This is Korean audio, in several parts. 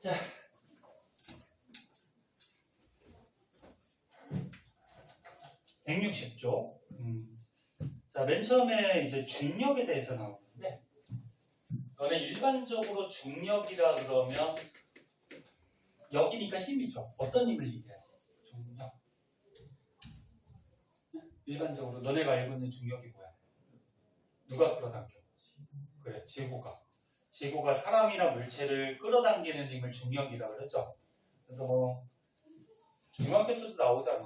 자, (160조) 자, 맨 처음에 이제 중력에 대해서 나오는데, 너네 일반적으로 중력이라 그러면 여기니까 힘이죠. 어떤 힘을 얘기하지? 중력. 일반적으로 너네가 알고 있는 중력이 뭐야? 누가 끌어당겨? 그래, 지구가. 지구가 사람이나 물체를 끌어당기는 힘을 중력이라 그랬죠. 그래서 뭐 중학교 때도 나오잖아.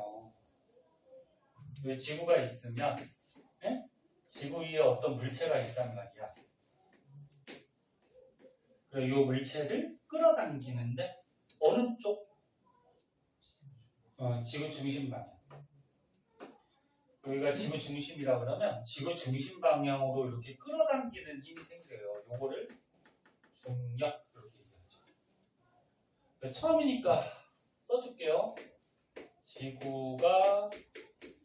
왜 지구가 있으면 지구 위에 어떤 물체가 있단 말이야. 그래, 이 물체를 끌어당기는데 어느 쪽? 지구 중심 방향. 여기가 지구 중심이라 그러면 지구 중심 방향으로 이렇게 끌어당기는 힘이 생겨요. 요거를 중력 이렇게 얘기하죠. 처음이니까 써줄게요. 지구가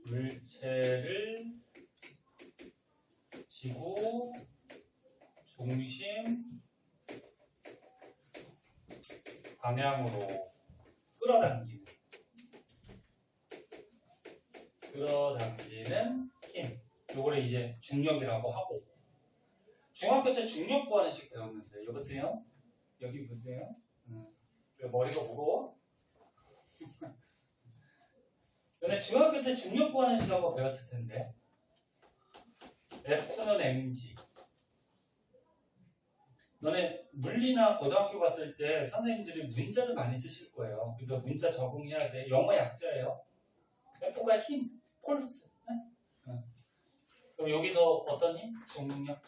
물체를 지구 중심 방향으로 끌어당기는 힘. 요거를 이제 중력이라고 하고, 중학교 때 중력 구하는 식 배웠는데, 여보세요? 여기 보세요. 왜 머리가 무거워? 너네 중학교 때 중력 구하는 식 한번 배웠을 텐데, F는 mg. 너네 물리나 고등학교 갔을 때 선생님들이 문자를 많이 쓰실 거예요. 그래서 문자 적응해야 돼. 영어 약자예요. F가 힘, 폴스. 그럼 여기서 어떤 힘? 중력.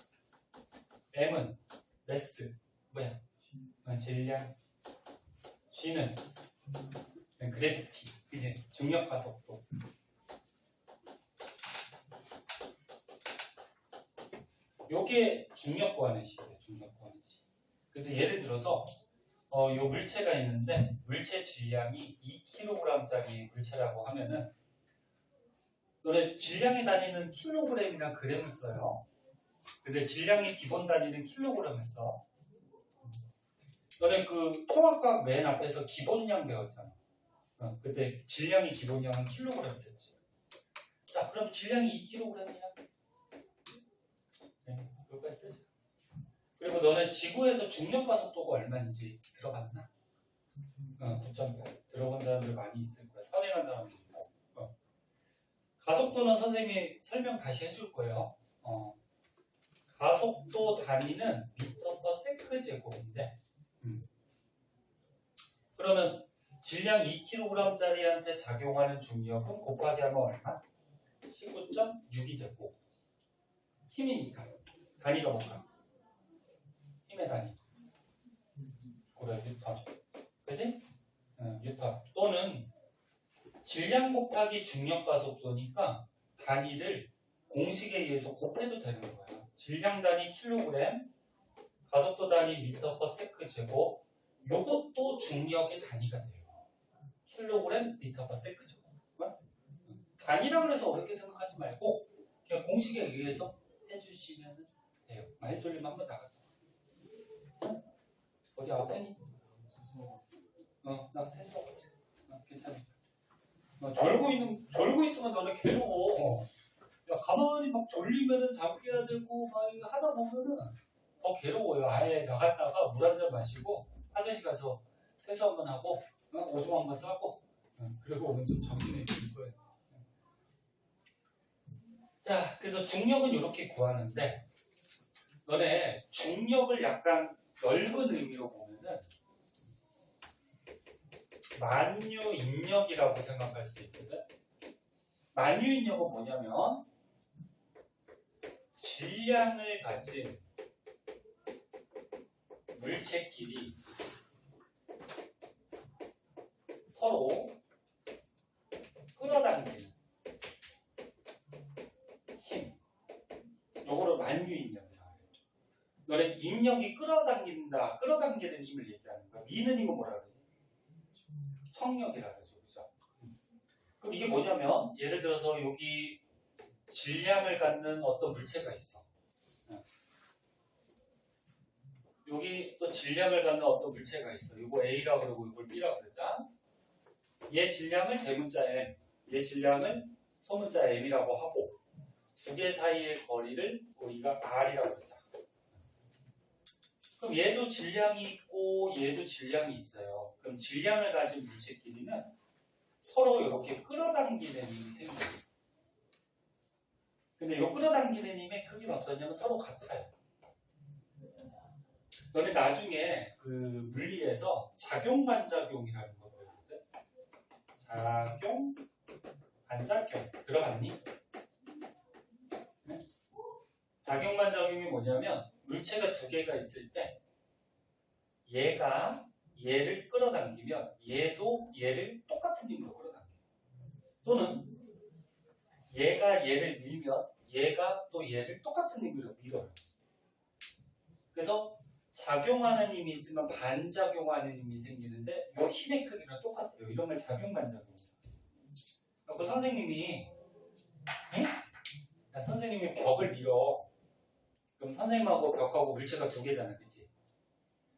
M은 매스. 뭐야? 질량. G는 그래비티. 그지? 중력 가속도. 요게 중력 구하는 식이에요. 중력 구하는 식. 그래서 예를 들어서 요 물체가 있는데 물체 질량이 2kg짜리 물체라고 하면은 너네 질량의 단위는 킬로그램이나 그램을 써요. 근데 질량의 기본 단위는 킬로그램을 써. 너네 그 통합과학 맨 앞에서 기본량 배웠잖아. 그때 질량의 기본량은 킬로그램 썼지. 자, 그럼 질량이 2kg이야. 네, 여기까지 쓰자. 그리고 너네 지구에서 중력 가속도가 얼마인지 들어봤나? 9.8. 들어본 사람들 많이 있을 거야. 선행한 사람들 있고. 가속도는 선생님이 설명 다시 해줄 거예요. 가속도 단위는 미터/세컨드 제곱인데, 그러면 질량 2kg짜리한테 작용하는 중력은 곱하기 하면 얼마? 19.6이 되고, 힘이니까 단위가 뭘까? 힘의 단위. 그래, 뉴턴. 그지? 뉴턴. 또는 질량 곱하기 중력 가속도니까 단위를 공식에 의해서 곱해도 되는 거야. 질량 단위 킬로그램, 가속도 단위 미터/세컨드 제곱. 요것도 중력의 단위가 돼요. 킬로그램, 미터/세컨드 제곱. 단위라 그래서 어렵게 생각하지 말고 그냥 공식에 의해서 해주시면 돼요. 말졸림 한번 나갔다. 어디 아프니? 나 세서 괜찮으니까. 졸고 있으면 너네 괴로워. 야, 가만히 막 졸리면은 잠깨야 되고 막 이거 하다 보면은 더 괴로워요. 아예 나갔다가 물 한 잔 마시고 화장실 가서 세수 한번 하고 오줌 한번 싸고 그리고 오늘 좀 정신이 들 거예요. 자, 그래서 중력은 이렇게 구하는데 너네 중력을 약간 넓은 의미로 보면은 만유인력이라고 생각할 수 있거든. 만유인력은 뭐냐면 질량을 가진 물체끼리 서로 끌어당기는 힘. 요거를 만유인력이라고 해요. 너네 인력이 끌어당기는 힘을 얘기하는 거야. 미는 힘은 뭐라 그러지? 청력이라 그러죠. 그죠? 그럼 이게 뭐냐면 예를 들어서 여기 질량을 갖는 어떤 물체가 있어. 여기 또 질량을 갖는 어떤 물체가 있어. 이거 A라고 그러고 이걸 B라고 그러자. 얘 질량을 대문자 M, 얘 질량을 소문자 M이라고 하고 두 개 사이의 거리를 우리가 R이라고 그러자. 그럼 얘도 질량이 있고 얘도 질량이 있어요. 그럼 질량을 가진 물체끼리는 서로 이렇게 끌어당기는 힘이 생겨요. 근데 이 끌어당기는 힘의 크기는 어떠냐면 서로 같아요. 너네 나중에 그 물리에서 작용-반작용이라는 거 배우거든. 작용-반작용 들어봤니? 네? 작용-반작용이 뭐냐면 물체가 두 개가 있을 때 얘가 얘를 끌어당기면 얘도 얘를 똑같은 힘으로 끌어당겨요. 또는 얘가 얘를 밀면 얘가 또 얘를 똑같은 힘으로 밀어요. 그래서 작용하는 힘이 있으면 반작용하는 힘이 생기는데 이 힘의 크기는 똑같아요. 이런 걸 작용-반작용입니다. 그 선생님이 야, 선생님이 벽을 밀어. 그럼 선생님하고 벽하고 물체가 두 개잖아, 그치?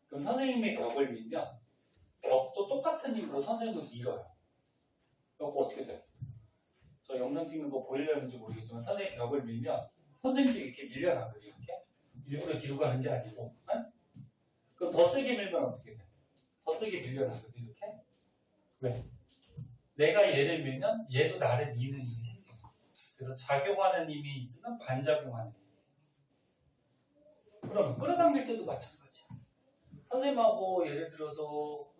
그럼 선생님이 벽을 밀면 벽도 똑같은 힘으로 선생님을 밀어요. 그럼 어떻게 돼요? 저 영상 찍는 거 보이려는지 모르겠지만 선생님이 벽을 밀면 선생님도 이렇게 밀려나거든요. 이렇게 일부러 뒤로 가는 게 아니고. 응? 그럼 더 세게 밀면 어떻게 돼? 더 세게 밀려나거든, 이렇게. 왜? 내가 얘를 밀면 얘도 나를 미는 힘이 생겨. 그래서 작용하는 힘이 있으면 반작용하는 힘이 생겨. 그러면 끌어당길 때도 마찬가지야. 선생님하고 예를 들어서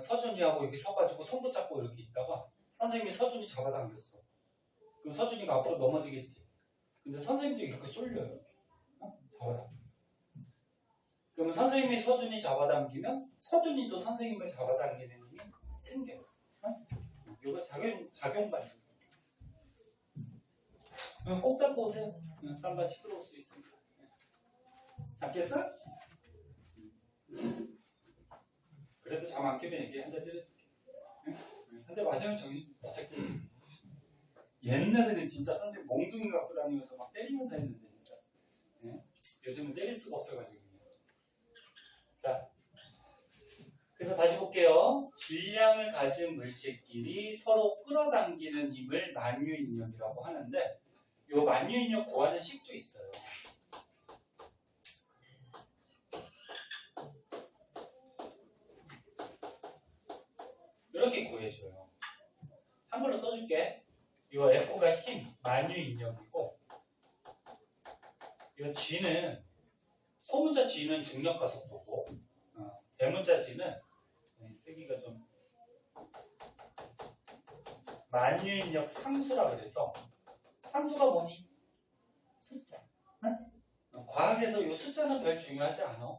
서준이하고 이렇게 서가지고 손 붙잡고 이렇게 있다가 선생님이 서준이 잡아당겼어. 그럼 서준이가 앞으로 넘어지겠지. 근데 선생님도 이렇게 쏠려요. 이렇게. 잡아당겨. 그러면 선생님이 서준이 잡아당기면 서준이도 선생님을 잡아당기는 힘이 생겨요. 이거 작용반응. 꼭 잡고 오세요. 딴거 시끄러울 수 있습니다. 잡겠어? 그래도 잠 안 깨면 얘기 한 대 때려줄게. 한 대 맞으면 정신 바짝 들어. 옛날에는 진짜 선생님 몽둥이 갖고 다니면서 막 때리면서 했는데 진짜. 요즘은 때릴 수가 없어가지고. 자, 그래서 다시 볼게요. 질량을 가진 물체끼리 서로 끌어당기는 힘을 만유인력이라고 하는데 이 만유인력 구하는 식도 있어요. 이렇게 구해줘요. 한글로 써줄게. 이 F가 힘, 만유인력이고 이 G는 소문자 G는 중력과 속도고 대문자 G는 쓰기가 좀 만유인력 상수라 그래서 상수가 뭐니? 숫자. 과학에서 이 숫자는 별 중요하지 않아.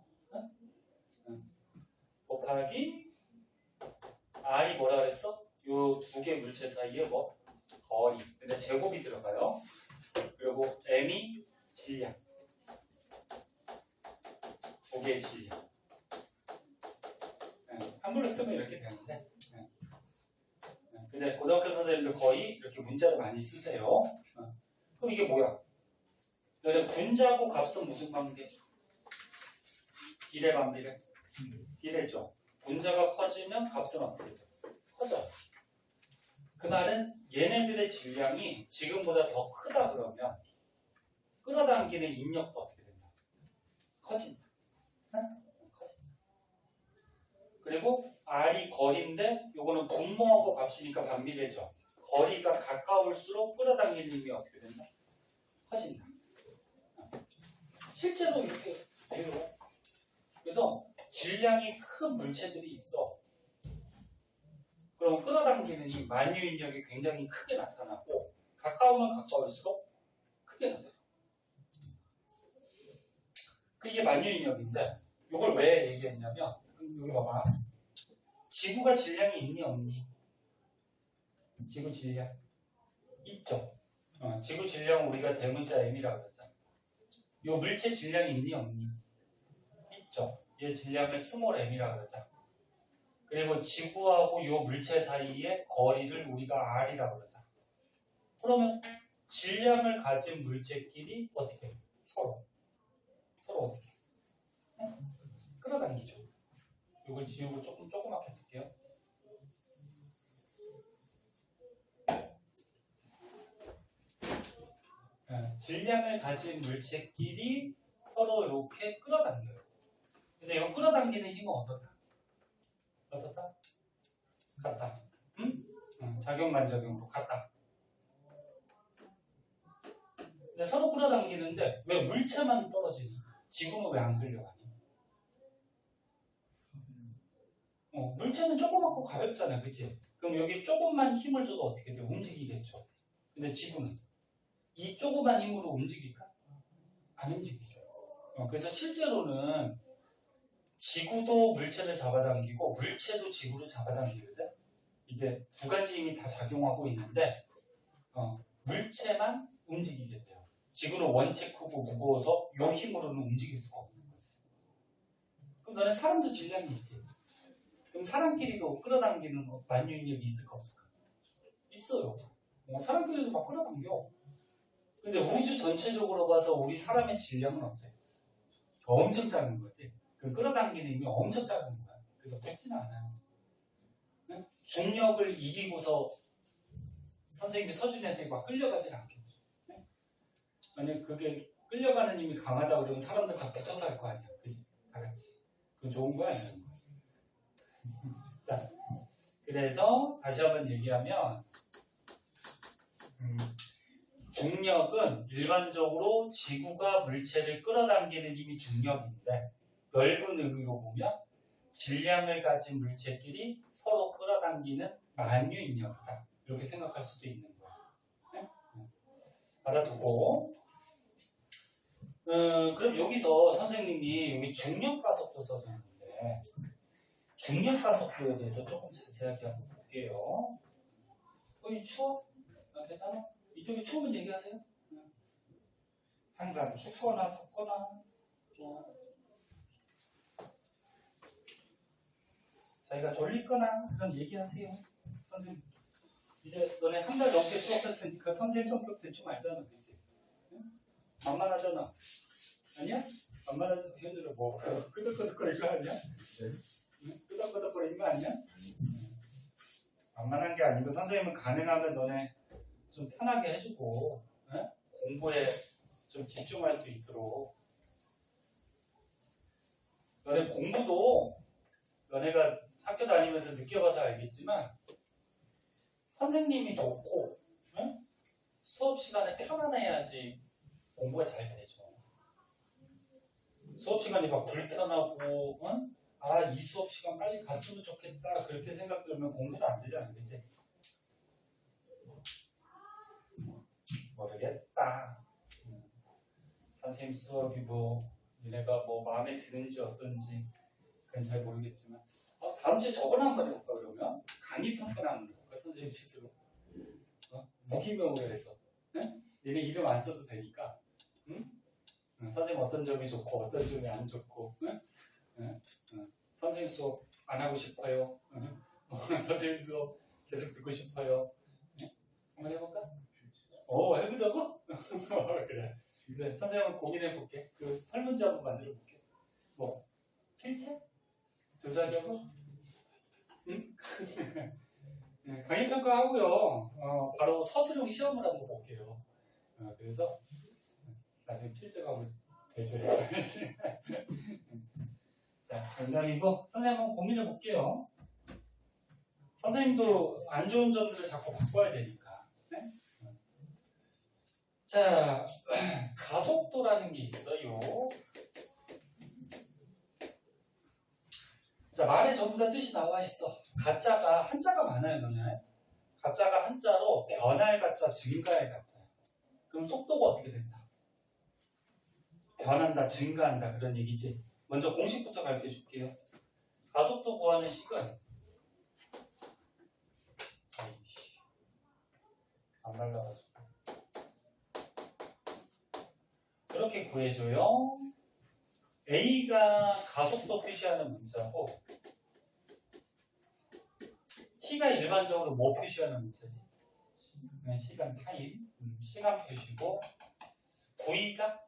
곱하기 R이 뭐라 그랬어? 요 두 개 물체 사이에 뭐? 거리. 근데 제곱이 들어가요. 그리고 M이 질량. 두 개의 질량. 한글로 쓰면 이렇게 되는데. 근데 고등학교 선생님들 거의 이렇게 문자를 많이 쓰세요. 그럼 이게 뭐야? 분자하고 값은 무슨 관계? 비례 반비례? 비례죠. 분자가 커지면 값은 어떻게 돼? 커져요. 그 말은 얘네들의 질량이 지금보다 더 크다 그러면 끌어당기는 인력도 어떻게 된다? 커진다. 커진다. 그리고 R이 거리인데 요거는 분모하고 값이니까 반비례죠. 거리가 가까울수록 끌어당기는 힘이 어떻게 된다? 커진다. 실제로 이렇게 돼요. 그래서 질량이 큰 물체들이 있어. 그럼 끌어당기는 이 만유인력이 굉장히 크게 나타나고 가까우면 가까울수록 크게 나타나요. 그게 만유인력인데 이걸 왜 얘기했냐면 여기 봐봐. 지구가 질량이 있니 없니? 지구 질량 있죠. 지구 질량 우리가 대문자 M이라고 그랬잖아. 이 물체 질량이 있니 없니? 있죠. 얘 질량을 스몰 m이라고 그러죠. 그리고 지구하고 이 물체 사이의 거리를 우리가 R이라고 그러죠. 그러면 질량을 가진 물체끼리 어떻게 해요? 서로 어떻게 해요? 끌어당겨. 이걸 지우고 조그맣게 쓸게요. 질량을 가진 물체끼리 서로 이렇게 끌어당겨요. 근데 이 끌어당기는 힘은 어떻다? 어떻다? 같다. 응? 작용반작용으로 같다. 근데 서로 끌어당기는데 왜 물체만 떨어지니? 지구는 왜 안 끌려가니? 물체는 조그맣고 가볍잖아, 그치? 그럼 여기 조금만 힘을 줘도 어떻게 돼? 움직이겠죠. 근데 지구는 이 조그만 힘으로 움직일까? 안 움직이죠. 그래서 실제로는 지구도 물체를 잡아당기고 물체도 지구를 잡아당기거든. 이게 두 가지 힘이 다 작용하고 있는데 물체만 움직이게 돼요. 지구는 원체 크고 무거워서 이 힘으로는 움직일 수가 없는 거지. 그럼 너네 사람도 질량이 있지. 그럼 사람끼리도 끌어당기는 만유인력이 있을까 없을까? 있어요. 사람끼리도 막 끌어당겨. 근데 우주 전체적으로 봐서 우리 사람의 질량은 어때? 엄청 작은 거지. 그 끌어당기는 힘이 엄청 작은 거야. 그래서 붙지는 않아요. 중력을 이기고서 선생님이 서준이한테 막 끌려가진 않겠죠. 만약 그게 끌려가는 힘이 강하다 그러면 사람들 다 붙어서 할 거 아니야. 그치? 다 같이. 그건 좋은 거야, 아니야? 자, 그래서 다시 한번 얘기하면 중력은 일반적으로 지구가 물체를 끌어당기는 힘이 중력인데 넓은 의미로 보면 질량을 가진 물체끼리 서로 끌어당기는 만유인력이다. 이렇게 생각할 수도 있는 거야. 네? 알아두고 그럼 여기서 선생님이 여기 중력가속도 써줬는데 중력가속도에 대해서 조금 자세하게 한번 볼게요. 여기 추워? 괜찮아? 이쪽이 추우면 얘기하세요. 항상 춥거나 덥거나 자기가 졸리거나 그런 얘기하세요. 선생님 이제 너네 한 달 넘게 수업했으니까 선생님 성격 대충 알잖아. 그치? 응? 만만하잖아. 아니야? 만만하잖아. 현주를 뭐 끄덕끄덕거리는 거 아니야? 응? 끄덕끄덕거리는 거 아니야? 만만한 게 아니고 선생님은 가능하면 너네 좀 편하게 해주고 공부에 좀 집중할 수 있도록 너네 공부도 너네가 학교 다니면서 느껴봐서 알겠지만 선생님이 좋고 수업 시간에 편안해야지 공부가 잘 되죠. 수업 시간이 막 불편하고 이 수업 시간 빨리 갔으면 좋겠다 그렇게 생각 들면 공부도 안 되잖아. 그치? 모르겠다. 선생님 수업이 니네가 마음에 드는지 어떤지 그건 잘 모르겠지만 다음 주에 저걸 한번 해볼까 그러면? 강의 평가를 한번 해볼까 선생님 스스로 무기명으로 해서 니네 이름 안 써도 되니까 선생님 어떤 점이 좋고 어떤 점이 안 좋고 선생님 수업 안 하고 싶어요. 선생님 수업 계속 듣고 싶어요. 한번 해볼까? 해보자고? 그래. 선생님 한번 고민해볼게. 그 설문지 한번 만들어볼게. 필체? 조사하자고? 응? 강의평가하고요. 바로 서술형 시험을 한번 볼게요. 그래서 나중에 필체가 한번 대줘야 돼. 자, 농담이고 선생님 한번 고민해볼게요. 선생님도 안 좋은 점들을 자꾸 바꿔야 되니까. 네? 자, 가속도라는 게 있어요. 자, 말에 전부 다 뜻이 나와 있어. 가짜가 한자가 많아요, 너네. 가짜가 한자로 변할 가짜, 증가할 가짜. 그럼 속도가 어떻게 된다? 변한다, 증가한다 그런 얘기지. 먼저 공식부터 가르쳐 줄게요. 가속도 구하는 식은 안 말라가지고 그렇게 구해줘요. A가 가속도 표시하는 문자고 T가 일반적으로 뭐 표시하는 문자지? 시간 타임, 시간 표시고 V가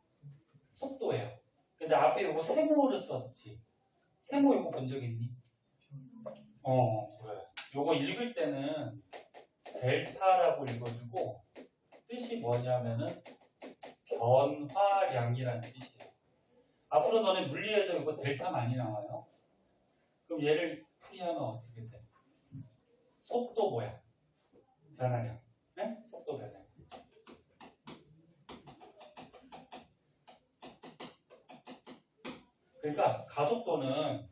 속도예요. 근데 앞에 요거 세모를 썼지. 세모 요거 본 적 있니? 그래. 요거 읽을 때는 델타라고 읽어주고 뜻이 뭐냐면은 변화량이라는 뜻이에요. 앞으로 너네 물리에서 이거 델타 많이 나와요. 그럼 얘를 풀이하면 어떻게 돼? 속도 뭐야? 변화량. 네? 속도 변화량. 그러니까 가속도는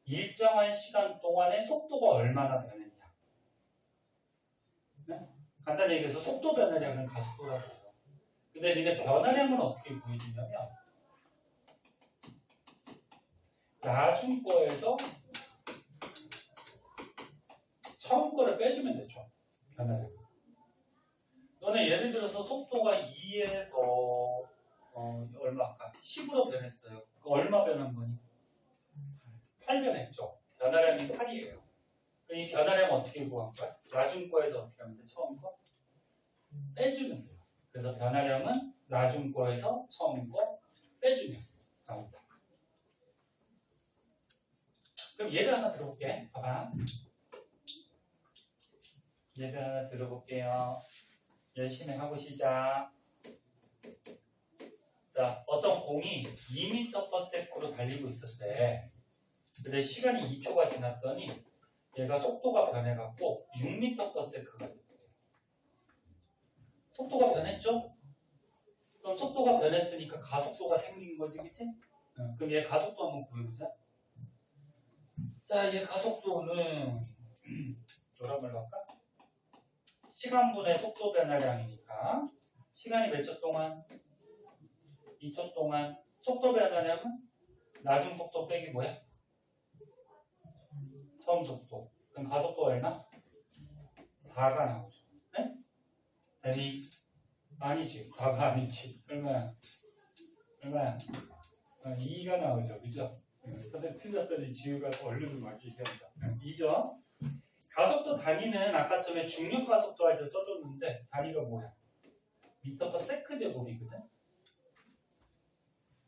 일정한 시간 동안의 속도가 얼마나 변했냐. 네? 간단히 얘기해서 속도 변화량은 가속도라고 해요. 근데 니네 변화량은 어떻게 구해지냐면 나중 거에서 처음 거를 빼주면 되죠. 변화량. 너네 예를 들어서 속도가 2에서 얼마 아까 10으로 변했어요. 그 얼마 변한 거니? 8 변했죠. 변화량이 8이에요. 이 변화량 어떻게 구한 거야? 나중 거에서 어떻게 하면 돼? 처음 거? 빼주면 돼요. 그래서 변화량은 나중 거에서 처음 거 빼주면 나온다. 그럼 예를 하나 들어볼게. 봐봐. 예를 하나 들어볼게요. 열심히 해보시자. 자, 어떤 공이 2m/s로 달리고 있었대. 근데 시간이 2초가 지났더니 얘가 속도가 변해갖고 6m/s가 됐대. 속도가 변했죠? 그럼 속도가 변했으니까 가속도가 생긴 거지, 그치? 그럼 얘 가속도 한번 구해보자. 자, 얘 가속도는 뭐라 말로 할까? 시간분의 속도 변화량이니까 시간이 몇 초 동안? 2초 동안. 속도 변화량은 나중 속도 빼기 뭐야? 처음 속도. 그럼 가속도 얼마? 4가 나오죠. 네? 아니, 아니지. 4가 아니지. 얼마야? 2가 나오죠. 그죠? 선생님 틀렸더니 지우가 얼른 막 얘기한다. 2죠? 가속도 단위는 아까 전에 중력 가속도 할 때 써줬는데 단위가 뭐야? 미터/세크 제곱이거든?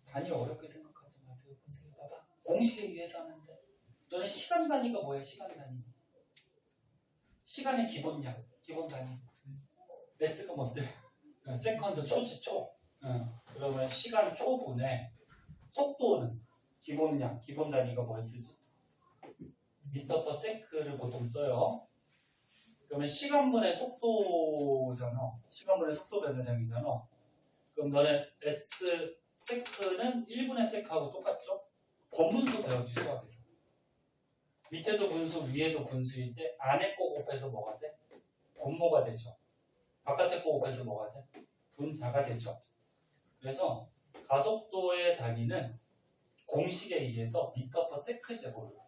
단위 어렵게 생각하지 마세요. 보세요. 봐봐. 공식에 의해서 하는데 너네 시간 단위가 뭐야? 시간 단위. 시간의 기본량, 기본 단위. 레스가 뭔데? 세컨드, 초지, 초. 그러면 시간 초분에 속도는 기본량, 기본 단위가 뭘 쓰지? 미터/세크를 보통 써요. 그러면 시간분의 속도잖아. 시간분의 속도 변화량이잖아. 그럼 너네 S 세크는 1분의 세크하고 똑같죠? 번분수 배웠지 수학에서. 밑에도 분수, 위에도 분수일 때 안에 거 곱해서 뭐가 돼? 분모가 되죠. 바깥에 거 곱해서 뭐가 돼? 분자가 되죠. 그래서 가속도의 단위는 공식에 의해서 미터/세크 제곱을 해요.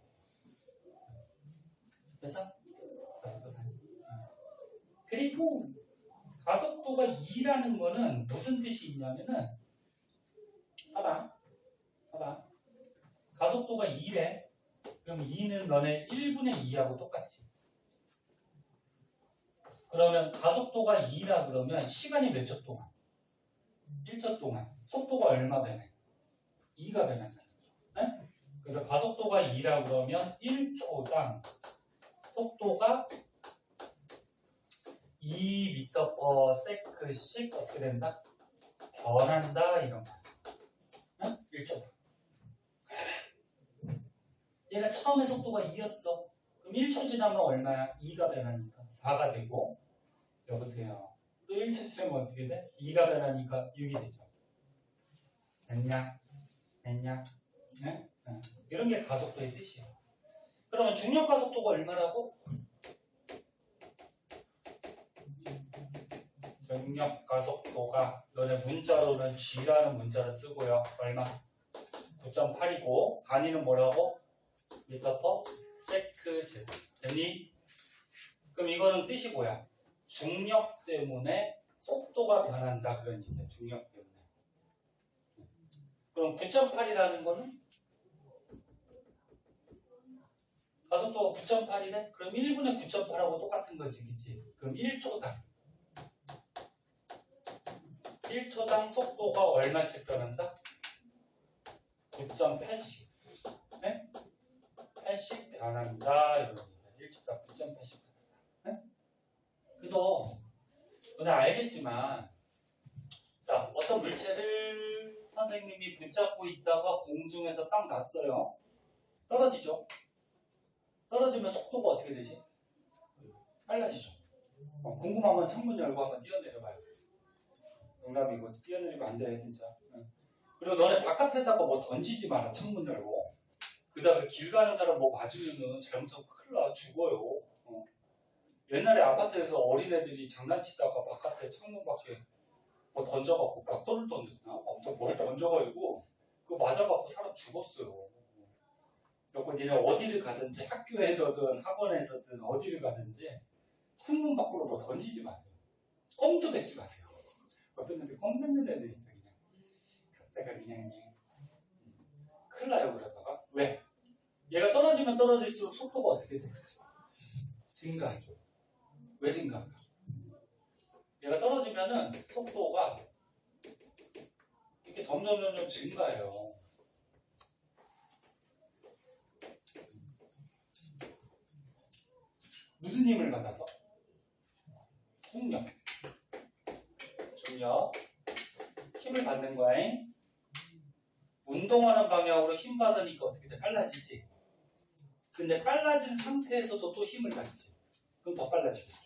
그래서 가속도 단위. 그리고 가속도가 2라는 거는 무슨 뜻이 있냐면은 봐봐. 가속도가 2래. 그럼 2는 너네 1분의 2하고 똑같지. 그러면 가속도가 2라 그러면 시간이 몇 초 동안? 1초 동안. 속도가 얼마 변해? 2가 변한다는 거죠. 네? 그래서 가속도가 2라 그러면 1초당 속도가 2m/s씩 어떻게 된다? 변한다 이런 거. 1초. 얘가 처음에 속도가 2였어. 그럼 1초 지나면 얼마야? 2가 변하니까 4가 되고. 여보세요. 또 1초 지나면 어떻게 돼? 2가 변하니까 6이 되죠. 됐냐? 네? 이런 게 가속도의 뜻이에요. 그러면 중력 가속도가 얼마라고? 중력 가속도가 너네 문자로는 G라는 문자를 쓰고요. 얼마? 9.8이고 단위는 뭐라고? 미터/세크 제곱. 됐니? 그럼 이거는 뜻이 뭐야? 중력 때문에 속도가 변한다 그런 얘기야. 중력 때문에. 그럼 9.8이라는 거는 가속도가 9.8이래? 그럼 1분의 9.8하고 똑같은 거지, 그치? 그럼 1초당 속도가 얼마씩 변한다? 9.8씩. 네? 8씩 변합니다. 이런 얘기야. 1초당 9.80. 네? 그래서 너네 알겠지만 자 어떤 물체를 선생님이 붙잡고 있다가 공중에서 딱 놨어요. 떨어지죠. 떨어지면 속도가 어떻게 되지? 빨라지죠. 궁금하면 창문 열고 한번 뛰어내려봐요. 농담이고 뛰어내리면 안 돼 진짜. 그리고 너네 바깥에다가 뭐 던지지 마라. 창문 열고. 그다음에 길 가는 사람 뭐 맞으면은 잘못하면 큰일 나 죽어요. 옛날에 아파트에서 어린애들이 장난치다가 바깥에 창문 밖에 뭐 던져갖고 벽돌을 던졌나? 아무튼 뭘 던져가지고 그거 맞아갖고 사람 죽었어요. 그리고 니네 어디를 가든지 학교에서든 학원에서든 어디를 가든지 창문 밖으로 뭐 던지지 마세요. 껌도 뱉지 마세요. 어떤 애들 껌 뱉는 애들 있어 그냥. 갖다가 그냥 큰일 나요 그러다가. 왜? 얘가 떨어지면 떨어질수록 속도가 어떻게 돼요? 증가하죠. 왜 증가할까? 얘가 떨어지면은 속도가 이렇게 점점 증가해요. 무슨 힘을 받아서? 중력. 힘을 받는 거야. 운동하는 방향으로 힘 받으니까 어떻게 돼? 빨라지지. 근데 빨라진 상태에서도 또 힘을 받지. 그럼 더 빨라지겠죠.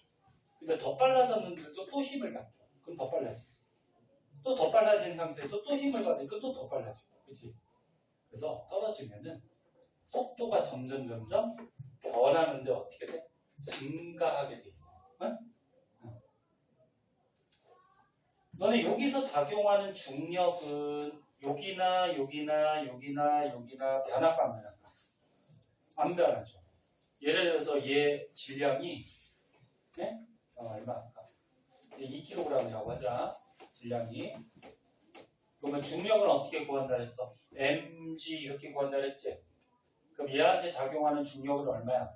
근데 더 빨라졌는데도 또 힘을 받죠. 그럼 더 빨라지죠. 또 더 빨라진 상태에서 또 힘을 받으니까 또 더 빨라지고. 그치? 그래서 떨어지면은 속도가 점점 변하는데 어떻게 돼? 증가하게 돼 있어. 응? 너네 여기서 작용하는 중력은 여기나 변할까 안 변할까? 안 변하죠. 예를 들어서 얘 질량이 네? 얼마 아까 2kg이라고 하자. 질량이. 그러면 중력은 어떻게 구한다 했어? mg 이렇게 구한다 했지? 그럼 얘한테 작용하는 중력은 얼마야?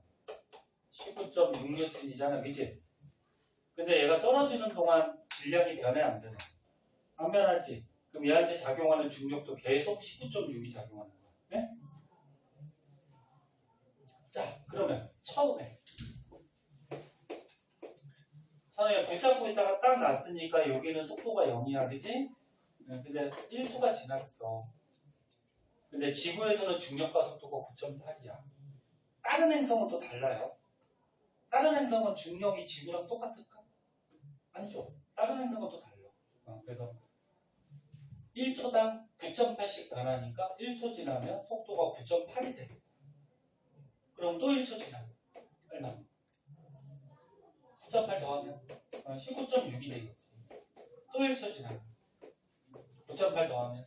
19.6N이잖아. 그치? 근데 얘가 떨어지는 동안 질량이 변해 안 변해? 안 변하지? 그럼 얘한테 작용하는 중력도 계속 19.6이 작용하는 거야. 네? 자, 그러면 처음에 붙잡고 있다가 딱 놨으니까 여기는 속도가 0이야. 그치? 네, 근데 1초가 지났어. 근데 지구에서는 중력과 속도가 9.8이야. 다른 행성은 또 달라요. 다른 행성은 중력이 지구랑 똑같을까? 아니죠. 다른 행성은 또 달라. 그래서 1초당 9.8씩 변하니까 1초 지나면 속도가 9.8이 돼. 그럼 또 1초 지나면 얼마? 9.8 더하면 19.6이 되겠지. 또 1초 지나면 9.8 더하면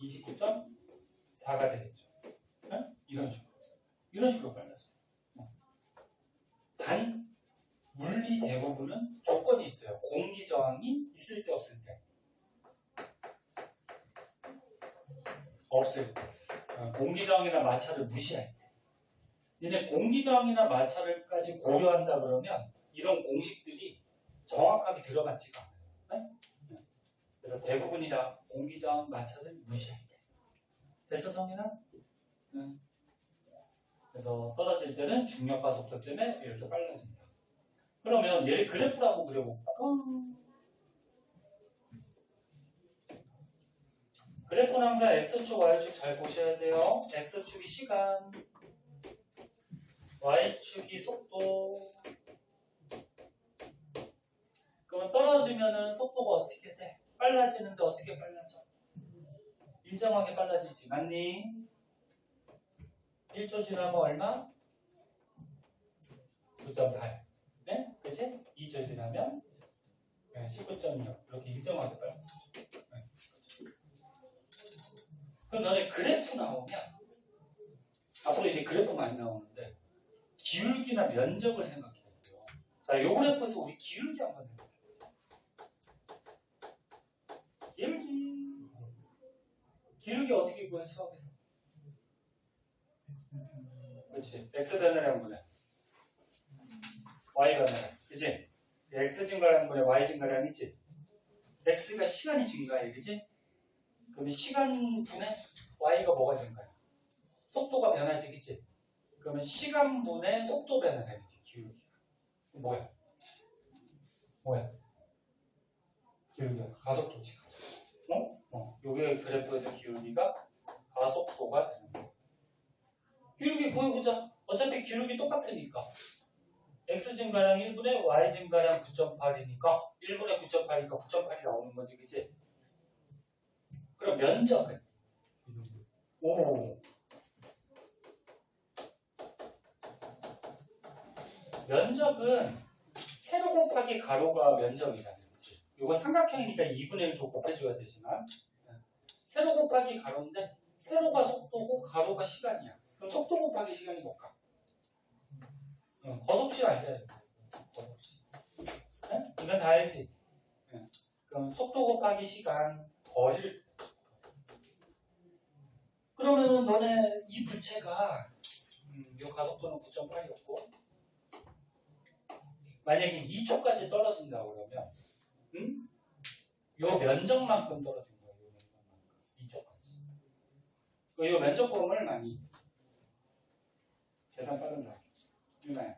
29.4가 되겠죠. 응? 이런 식으로 빨라져. 단 물리 대부분은 조건이 있어요. 공기 저항이 있을 때 없을 때. 없을 때. 공기 저항이나 마찰을 무시할 때. 근데 공기 저항이나 마찰을까지 고려한다 그러면 이런 공식들이 정확하게 들어맞지가 않아요. 네? 그래서 대부분이 다 공기 저항 마찰을 무시할 때. 됐어 성인아? 응. 그래서 떨어질 때는 중력과 속도 때문에 이렇게 빨라집니다. 그러면 얘를 그래프로 한번 그려볼까? 그래프는 항상 X축, Y축 잘 보셔야 돼요. X축이 시간, Y축이 속도. 그러면 떨어지면은 속도가 어떻게 돼? 빨라지는데 어떻게 빨라져? 일정하게 빨라지지. 맞니? 1초 지나면 얼마? 9.8. 네? 그치? 2초 지나면 19.6. 이렇게 일정하게 빨라지죠. 네. 그럼 너네 그래프 나오면 앞으로 이제 그래프 많이 나오는데 기울기나 면적을 생각해야 돼요. 자, 요 그래프에서 우리 기울기 한번 생각해보자. 기울기 어떻게 구해 수업에서? 그렇지. x 변화량 분해 y 변화량. 그치? x 증가량 분해 y 증가량이지. x가 시간이 증가해. 그치? 그럼 시간 분해 y가 뭐가 증가해? 속도가 변하지. 그치? 그러면 시간분의 속도 변화 되는지 기울기가. 뭐야? 기울기가 가속도지. 요게 그래프에서 기울기가 가속도가 되는 거야. 기울기 구해보자. 어차피 기울기 똑같으니까. x 증가량 1분의 y 증가량 9.8이니까 1분의 9.8이니까 9.8이 나오는 거지, 그치? 그럼 면적은? 면적은 세로 곱하기 가로가 면적이잖아요. 그치? 이거 삼각형이니까 2분의 1도 곱해줘야 되지만 세로 곱하기 가로인데 세로가 속도고 가로가 시간이야. 그럼 속도 곱하기 시간이 뭘까? 거속시 알잖아요. 거속시. 네? 이건 다 알지? 네. 그럼 속도 곱하기 시간, 거리를. 그러면은 너네 이 물체가 이 가속도는 9.8이었고 만약에 2초까지 떨어진다고 그러면 요 면적만큼 떨어진 거예요. 요 면적만큼. 2초까지. 요 면적 구름을 많이 계산 빠른 사람. 유나야.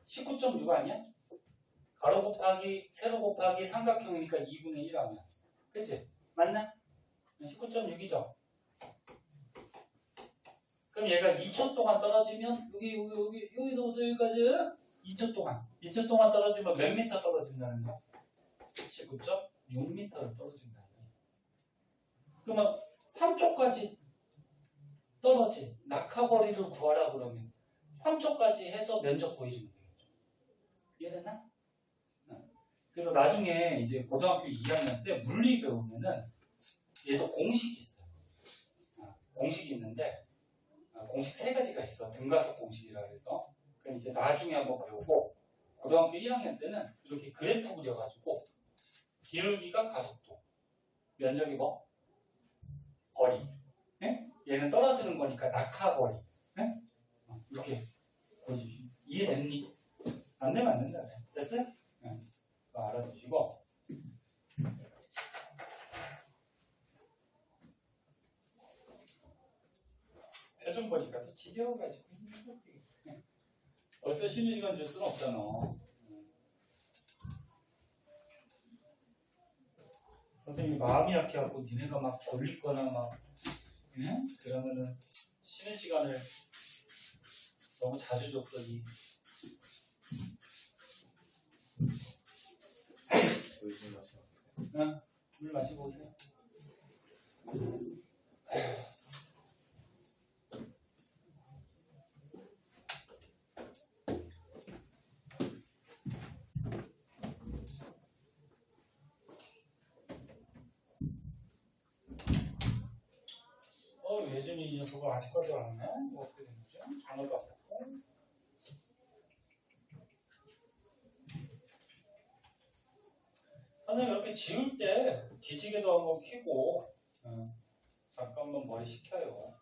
19.6 아니야? 가로 곱하기 세로 곱하기 삼각형이니까 2분의 1 하면. 그치? 맞나? 19.6이죠? 그럼 얘가 2초 동안 떨어지면 여기서부터 여기까지 2초 동안 떨어지면 몇 미터 떨어진다는 거야? 19.6m를 떨어진다는 거야. 그러면 3초까지 떨어진 낙하거리를 구하라 그러면 3초까지 해서 면적 구해주면 되겠죠. 이해됐나? 그래서 나중에 이제 고등학교 2학년 때 물리 배우면은 얘도 공식이 있어요. 공식이 있는데 공식 3가지가 있어. 등가속 공식이라 그래서. 그럼 이제 나중에 한번 배우고 고등학교 1학년 때는 이렇게 그래프 그려가지고 기울기가 가속도, 면적이 뭐? 거리. 네? 얘는 떨어지는 거니까 낙하거리. 네? 이렇게 보여주시면 이해됐니? 안 되면 안 된다. 됐어요? 네. 알아두시고 표정 보니까 또 지겨워가지고 벌써 쉬는 시간 줄 수는 없잖아. 선생님이 마음이 약해갖고 니네가 막 졸리거나 막 그러면은 쉬는 시간을 너무 자주 줬더니 물 마시고 오세요. 예준이 이 녀석을 아직까지 안 하네? 뭐 어떻게 된 거죠? 전화도 안 받고. 선생님 이렇게 지울 때 기지개도 한번 켜고 잠깐만 머리 식혀요.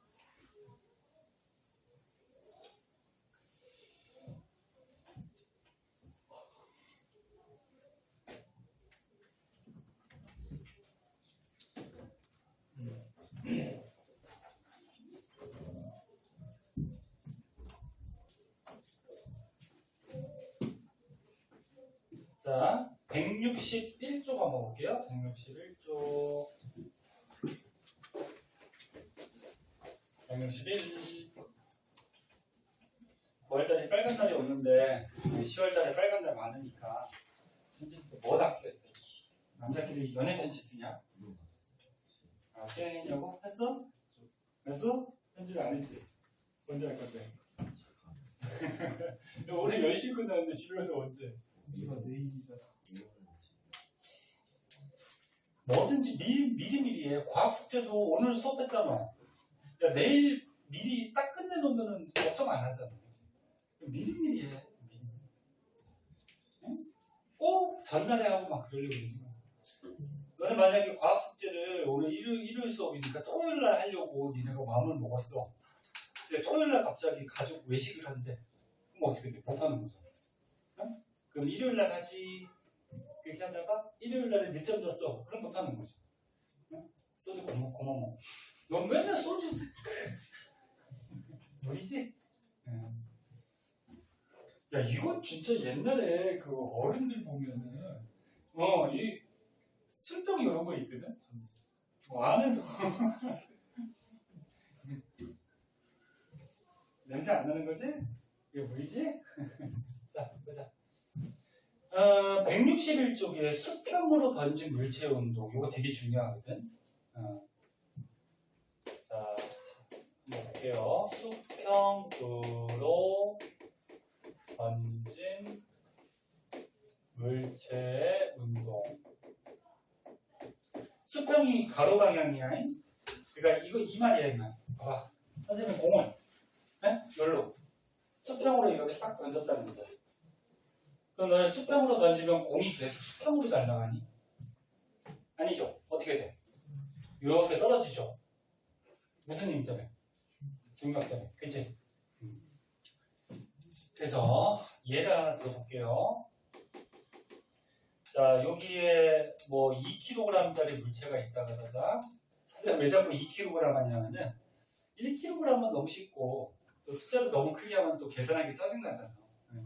자, 161쪽 한번 볼게요. 161쪽. 161. 9월달에 빨간 날이 오는데 10월달에 빨간 날 많으니까 편지부터 뭐 닥스했어? 남자끼리 연애 편지 쓰냐? 쓰냐고? 했어? 했어? 편지를 안 했지? 언제 할 건데? 오늘 10시 끝났는데 집에 가서 언제? 이거 내일이잖아. 뭐든지 미리미리 해. 과학 숙제도 오늘 수업했잖아. 야, 내일 미리 딱 끝내놓으면 걱정 안 하잖아. 그치? 미리미리 해. 응? 꼭 전날에 하고 막 그러려고 그러지 마. 너네 만약에 과학 숙제를 오늘 일요일 수업이니까 토요일날 하려고 니네가 마음을 먹었어. 근데 토요일날 갑자기 가족 외식을 하는데 그럼 어떻게 돼? 못하는 거잖아. 응? 그럼 일요일날 하지. 이렇게 하다가 일요일날에 늦잠 잤어. 그럼 못하는 거지. 응? 소주 고마워. 넌 맨날 소주. 물이지? 야, 이거 진짜 옛날에 그 어른들 보면은, 이 술병 이런 거 있거든? 안에도. 냄새 안 나는 거지? 이거 물이지? 자, 보자. 161쪽에 수평으로 던진 물체 운동. 이거 되게 중요하거든. 자, 한번 볼게요. 수평으로 던진 물체의 운동. 수평이 가로 방향이야. 그러니까 이거 이 말이야, 이 말. 봐봐. 선생님 공을 열로 수평으로 이렇게 싹 던졌다는 거야. 그럼 너는 수평으로 던지면 공이 계속 수평으로 날아가니? 아니죠. 어떻게 돼? 이렇게 떨어지죠. 무슨 힘 때문에? 중력 때문에. 그치? 그래서 예를 하나 들어볼게요. 자, 여기에 뭐 2kg짜리 물체가 있다 그러자. 사실 왜 자꾸 2kg 하냐면은 1kg은 너무 쉽고 또 숫자도 너무 크게 하면 또 계산하기 짜증나잖아.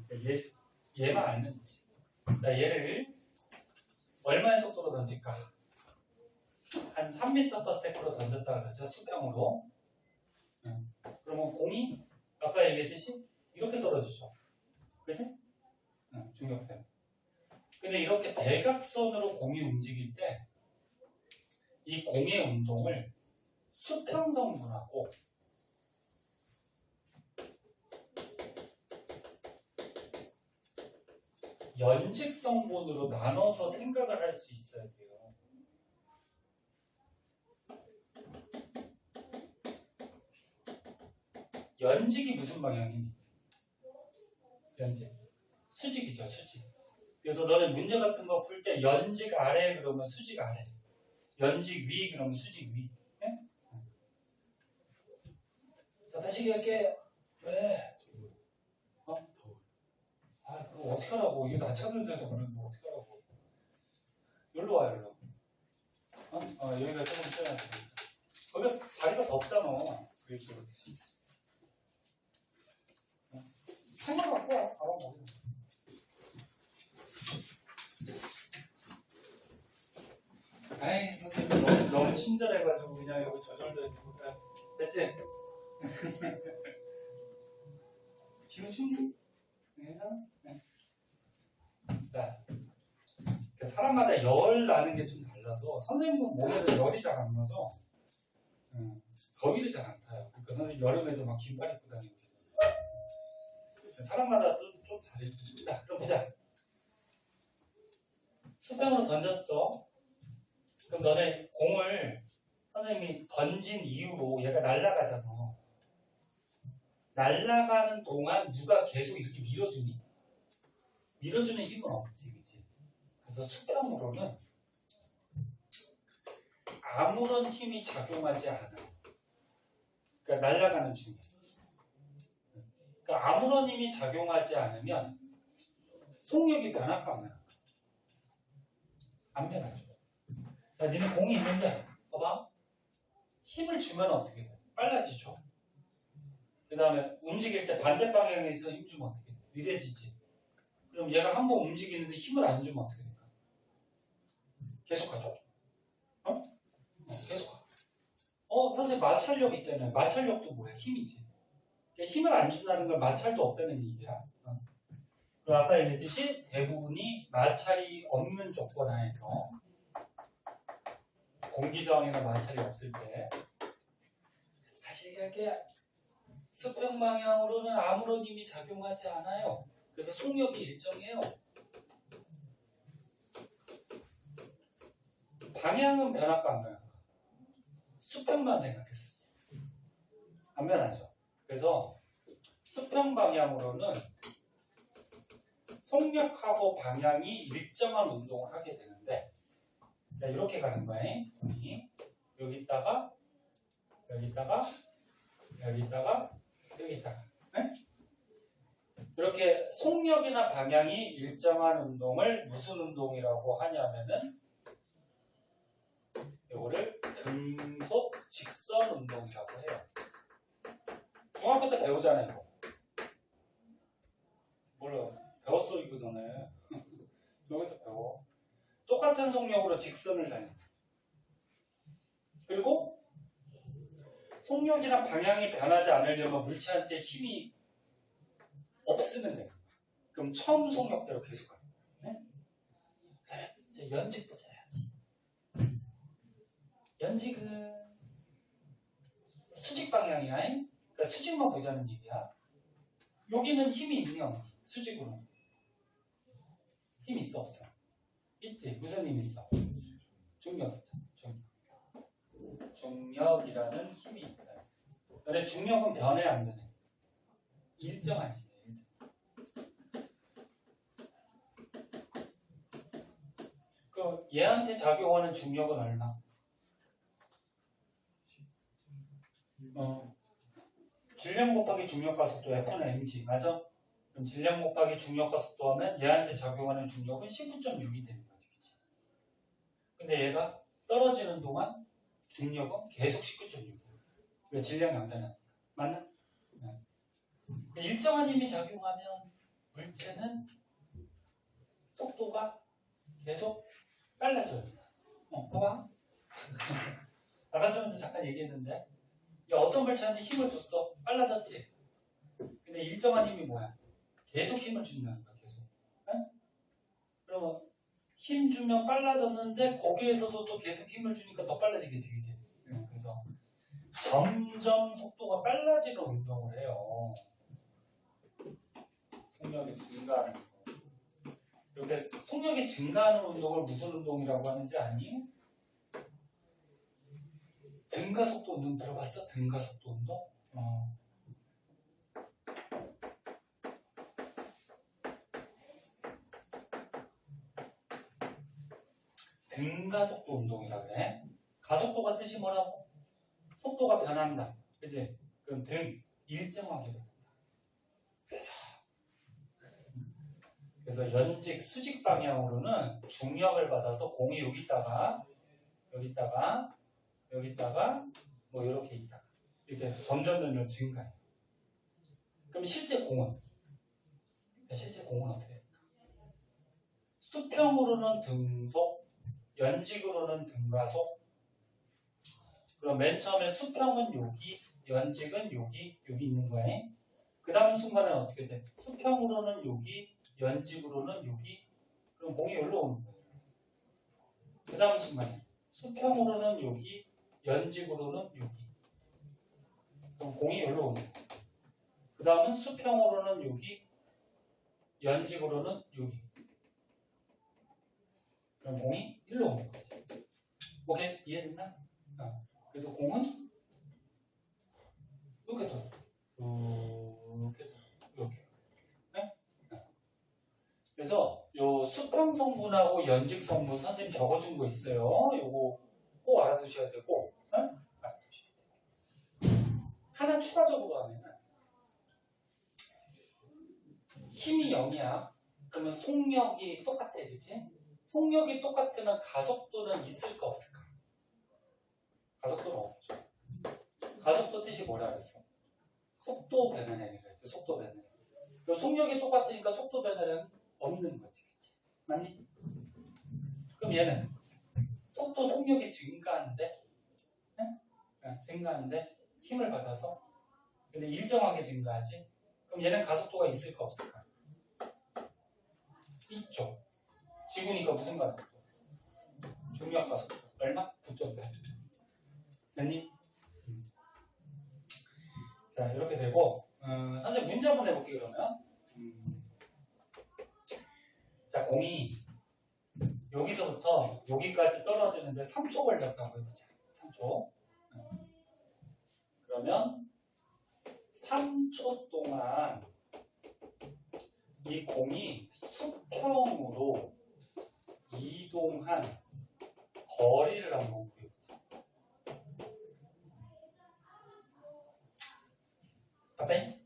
그러니까 얘만 알면 되지. 자, 얘를 얼마의 속도로 던질까? 한 3m/s로 던졌다 그러죠. 수평으로. 그러면 공이 아까 얘기했듯이 이렇게 떨어지죠. 그치? 중력 때문에. 근데 이렇게 대각선으로 공이 움직일 때 이 공의 운동을 수평성분하고 연직성분으로 나눠서 생각을 할 수 있어야 돼요. 연직이 무슨 방향이니? 연직. 수직이죠, 수직. 그래서 너네 문제 같은 거 풀 때 연직 아래 그러면 수직 아래. 연직 위 그러면 수직 위. 네? 자, 다시 얘기할게요. 왜? 그거 어떻게 하라고? 이게 낮췄는데도 그러는데 어떻게 하라고? 여기로 와, 여기로. 여기가 조금 써야 돼. 거기 자리가 더 없잖아. 그렇지. 창문 갖고 와. 가방 먹여. 아이, 선생님 너무 친절해가지고 그냥 여기 조절도 해주고 그래. 됐지? 기분 충분히? 괜찮아? 네. 자, 사람마다 열 나는 게 좀 달라서 선생님은 몸에서 열이 잘 안 나서 더위를 잘 안 타요. 그러니까 선생님 여름에도 막 긴팔 입고 다니고 사람마다 좀 다르지. 자, 그럼 보자. 수평으로 던졌어. 그럼 너네 공을 선생님이 던진 이후로 얘가 날아가잖아. 날아가는 동안 누가 계속 이렇게 밀어주니? 밀어주는 힘은 없지, 그치? 그래서 수평으로는 아무런 힘이 작용하지 않아. 그러니까 날아가는 중에. 그러니까 아무런 힘이 작용하지 않으면 속력이 변할까 안 변할까? 안 변하죠. 야, 니는 공이 있는데 봐봐. 힘을 주면 어떻게 돼? 빨라지죠. 그 다음에 움직일 때 반대 방향에서 힘 주면 어떻게 돼? 느려지지. 그럼 얘가 한번 움직이는데 힘을 안 주면 어떻게 될까? 계속 가죠. 계속 가. 선생님 마찰력 있잖아요. 마찰력도 뭐야? 힘이지. 힘을 안 준다는 건 마찰도 없다는 얘기야. 그리고 아까 얘기했듯이 대부분이 마찰이 없는 조건 하에서 공기 저항이나 마찰이 없을 때 다시 얘기할게요. 수평 방향으로는 아무런 힘이 작용하지 않아요. 그래서 속력이 일정해요. 방향은 변할까 안 변할까? 수평만 생각했어요. 안 변하죠. 그래서 수평 방향으로는 속력하고 방향이 일정한 운동을 하게 되는데 이렇게 가는 거예요. 여기다가 여기다가 여기다가 여기다가 네? 이렇게 속력이나 방향이 일정한 운동을 무슨 운동이라고 하냐면은 이거를 등속 직선 운동이라고 해요. 중학교 때 배웠 배우잖아 이거. 몰라. 배웠어 이거 너네. 여기서 배워. 똑같은 속력으로 직선을 달린다. 그리고 속력이나 방향이 변하지 않으려면 물체한테 힘이 없으면 돼. 그럼 처음 속력대로 계속 가요. 네? 이제 연직 보자. 연직은 수직 방향이야. 그러니까 수직만 보자는 얘기야. 여기는 힘이 있니 없니? 수직으로. 힘 있어 없어? 있지. 무슨 힘 있어? 중력. 중력이라는 힘이 있어요. 근데 중력은 변해 안 변해? 일정 아니에요. 그 얘한테 작용하는 중력은 얼마? 질량 곱하기 중력과 속도 F는 mg 맞아? 그럼 질량 곱하기 중력과 속도 하면 얘한테 작용하는 중력은 19.6이 되는 거지. 그치? 근데 얘가 떨어지는 동안 중력은 계속 19.6. 왜 질량이 안 변하니까. 맞나? 네. 일정한 힘이 작용하면 물체는 속도가 계속 빨라져요. 봐봐. 아까 전에도 잠깐 얘기했는데 어떤 물체한테 힘을 줬어? 빨라졌지? 근데 일정한 힘이 뭐야? 계속 힘을 준다는 거야. 계속. 네? 그러면 힘 주면 빨라졌는데 거기에서도 또 계속 힘을 주니까 더 빨라지겠지. 그치? 그래서 점점 속도가 빨라지는 운동을 해요. 속력이 증가하는 거. 이렇게 속력이 증가하는 운동을 무슨 운동이라고 하는지 아니? 등가속도 운동 들어봤어? 등가속도 운동? 등가속도 운동이라 그래. 가속도가 뜻이 뭐라고? 속도가 변한다. 그치? 그럼 등 일정하게 변한다. 그래서 연직, 수직 방향으로는 중력을 받아서 공이 여기다가 뭐 이렇게 있다가 이렇게 점점 증가해. 그럼 실제 공은 어떻게 될까? 수평으로는 등속, 연직으로는 등가속. 그럼 맨 처음에 수평은 여기, 연직은 여기 있는 거야. 그 다음 순간에 어떻게 돼? 수평으로는 여기, 연직으로는 여기. 그럼 공이 여기로 오는 거야. 그 다음 순간에 수평으로는 여기, 연직으로는 여기. 그럼 공이 여기로 오는 거야. 그 다음은 수평으로는 여기, 연직으로는 여기. 그럼 공이 일로 오는 거지. 오케이? 이해됐나? 그래서 공은 이렇게 돌아. 이렇게. 네? 그래서 요 수평 성분하고 연직 성분 선생님 적어준 거 있어요. 요거 꼭 알아두셔야 되고, 하나 추가적으로 하면 힘이 0이야. 그러면 속력이 똑같아, 그치? 속력이 똑같으면 가속도는 있을까 없을까? 가속도는 없죠. 가속도 뜻이 뭐라 그랬어? 속도 변화량이라 그랬어. 속도 변화량. 그럼 속력이 똑같으니까 속도 변화량 없는 거지, 그치? 맞니? 그럼 얘는 속력이 증가하는데, 네? 증가하는데 힘을 받아서, 근데 일정하게 증가하지. 그럼 얘는 가속도가 있을까 없을까? 있죠. 지구니까 무슨 가속도? 중력 가속도. 얼마? 9.8. 됐니? 자, 이렇게 되고, 선생님 문제 한번 해볼게요, 그러면. 자, 공이 여기서부터 여기까지 떨어지는데 3초 걸렸다고 해보자. 3초. 그러면 3초 동안 이 공이 수평으로 이동한 거리를 한번 구해보자. 답변?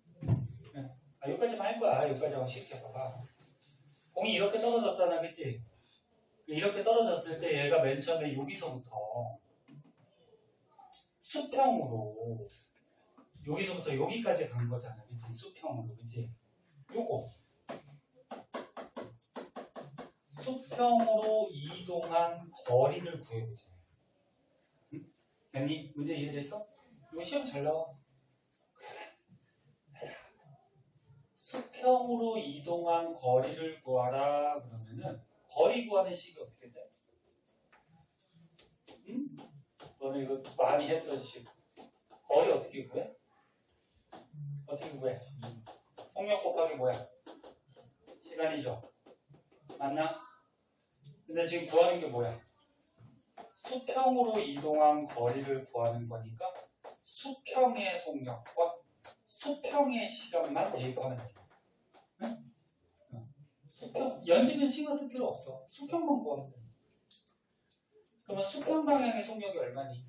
여기까지만 할 거야. 여기까지만 쉽게 봐봐. 공이 이렇게 떨어졌잖아, 그치? 이렇게 떨어졌을 때 얘가 맨 처음에 여기서부터 수평으로 여기서부터 여기까지 간 거잖아. 그치? 수평으로. 그치? 요거. 수평으로 이동한 거리를 구해보자. 응? 됐니? 문제 이해됐어? 이거 시험 잘 나와. 수평으로 이동한 거리를 구하라 그러면은 거리 구하는 식이 어떻게 돼? 응? 너네 이거 많이 했던 식. 거리 어떻게 구해? 어떻게 구해? 속력 곱하기 뭐야? 시간이죠. 맞나? 근데 지금 구하는 게 뭐야? 수평으로 이동한 거리를 구하는 거니까 수평의 속력과 수평의 시간만 대입하면 돼. 응? 수평, 연지는 신경 쓸 필요 없어. 수평만 구하면 돼. 그러면 수평 방향의 속력이 얼마니?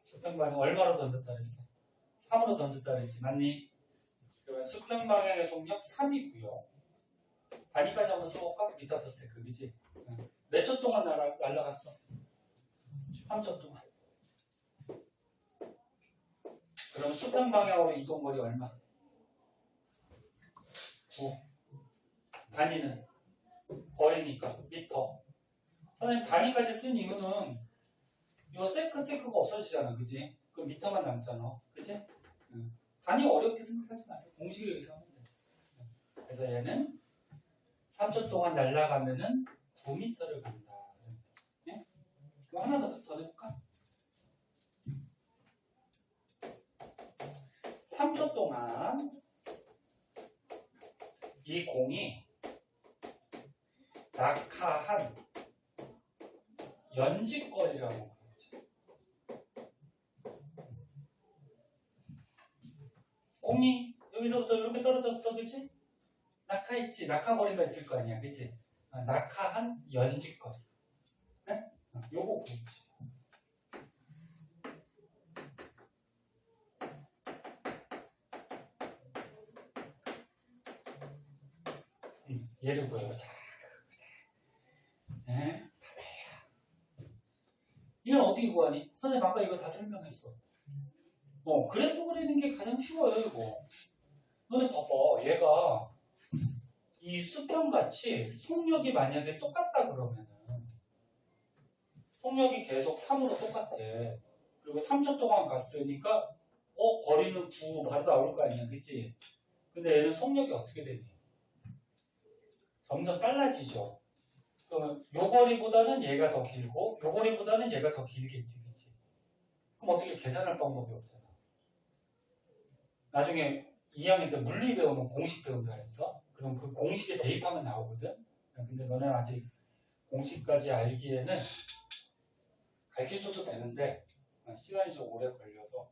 수평 방향 얼마로 던졌다 그랬어? 3으로 던졌다 그랬지. 맞니? 그러면 수평 방향의 속력 3이고요. 단위까지 한번 써볼까? 미터 퍼 세컨드, 그지? 몇 초 동안 날아갔어? 3초 동안. 그럼 수평 방향으로 이동 거리 얼마? 9. 단위는 거리니까 미터. 선생님 단위까지 쓴 이유는 이 세크가 없어지잖아, 그지? 그럼 미터만 남잖아, 그지? 단위 어렵게 생각하지 마세요. 공식에 의해서 하면 돼. 그래서 얘는 3초 동안 날아가면은 9m를 간다. 네? 그럼 하나 더 해볼까? 3초 동안 이 공이 낙하한 연직거리라고 그러죠. 공이 여기서부터 이렇게 떨어졌어, 그치? 낙하했지. 낙하거리가 있을 거 아니야, 그치? 낙하한 연직거리. 네? 요거 보이지. 얘를 구해요. 자, 네? 이건 어떻게 구하니? 선생님 아까 이거 다 설명했어. 그래프 그리는 게 가장 쉬워요, 이거. 너네 봐봐. 얘가 이 수평같이 속력이 만약에 똑같다 그러면은 속력이 계속 3으로 똑같아. 그리고 3초 동안 갔으니까 거리는 9 바로 나올 거 아니야, 그치? 근데 얘는 속력이 어떻게 되니? 점점 빨라지죠. 그러면 요 거리보다는 얘가 더 길고 요 거리보다는 얘가 더 길겠지, 그치? 그럼 어떻게 계산할 방법이 없잖아. 나중에 2학년 때 물리 배우면 공식 배운다 했어. 그럼 그 공식에 대입하면 나오거든. 근데 너는 아직 공식까지 알기에는 가르쳐줘도 되는데 시간이 좀 오래 걸려서.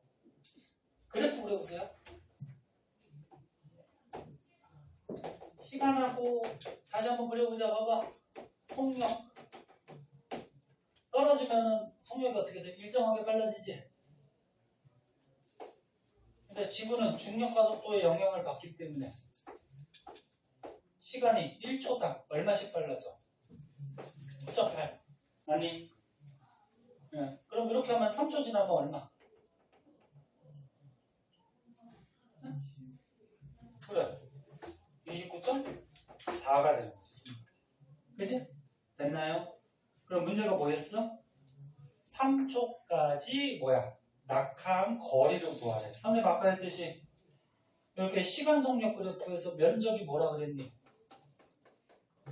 그래프 그려보세요. 시간하고 다시 한번 그려보자. 봐봐. 속력 떨어지면 속력이 어떻게 돼? 일정하게 빨라지지. 근데 지구는 중력과 속도의 영향을 받기 때문에 시간이 1초당 얼마씩 빨라져? 9.8. 아니, 네. 그럼 이렇게 하면 3초 지나면 얼마? 네? 그래. 29.4가 되는 거지. 그치? 됐나요? 그럼 문제가 뭐였어? 3초까지 뭐야? 낙하한 거리를 구하래. 선생님 아까 했듯이 이렇게 시간 속력 그래프에서 면적이 뭐라 그랬니?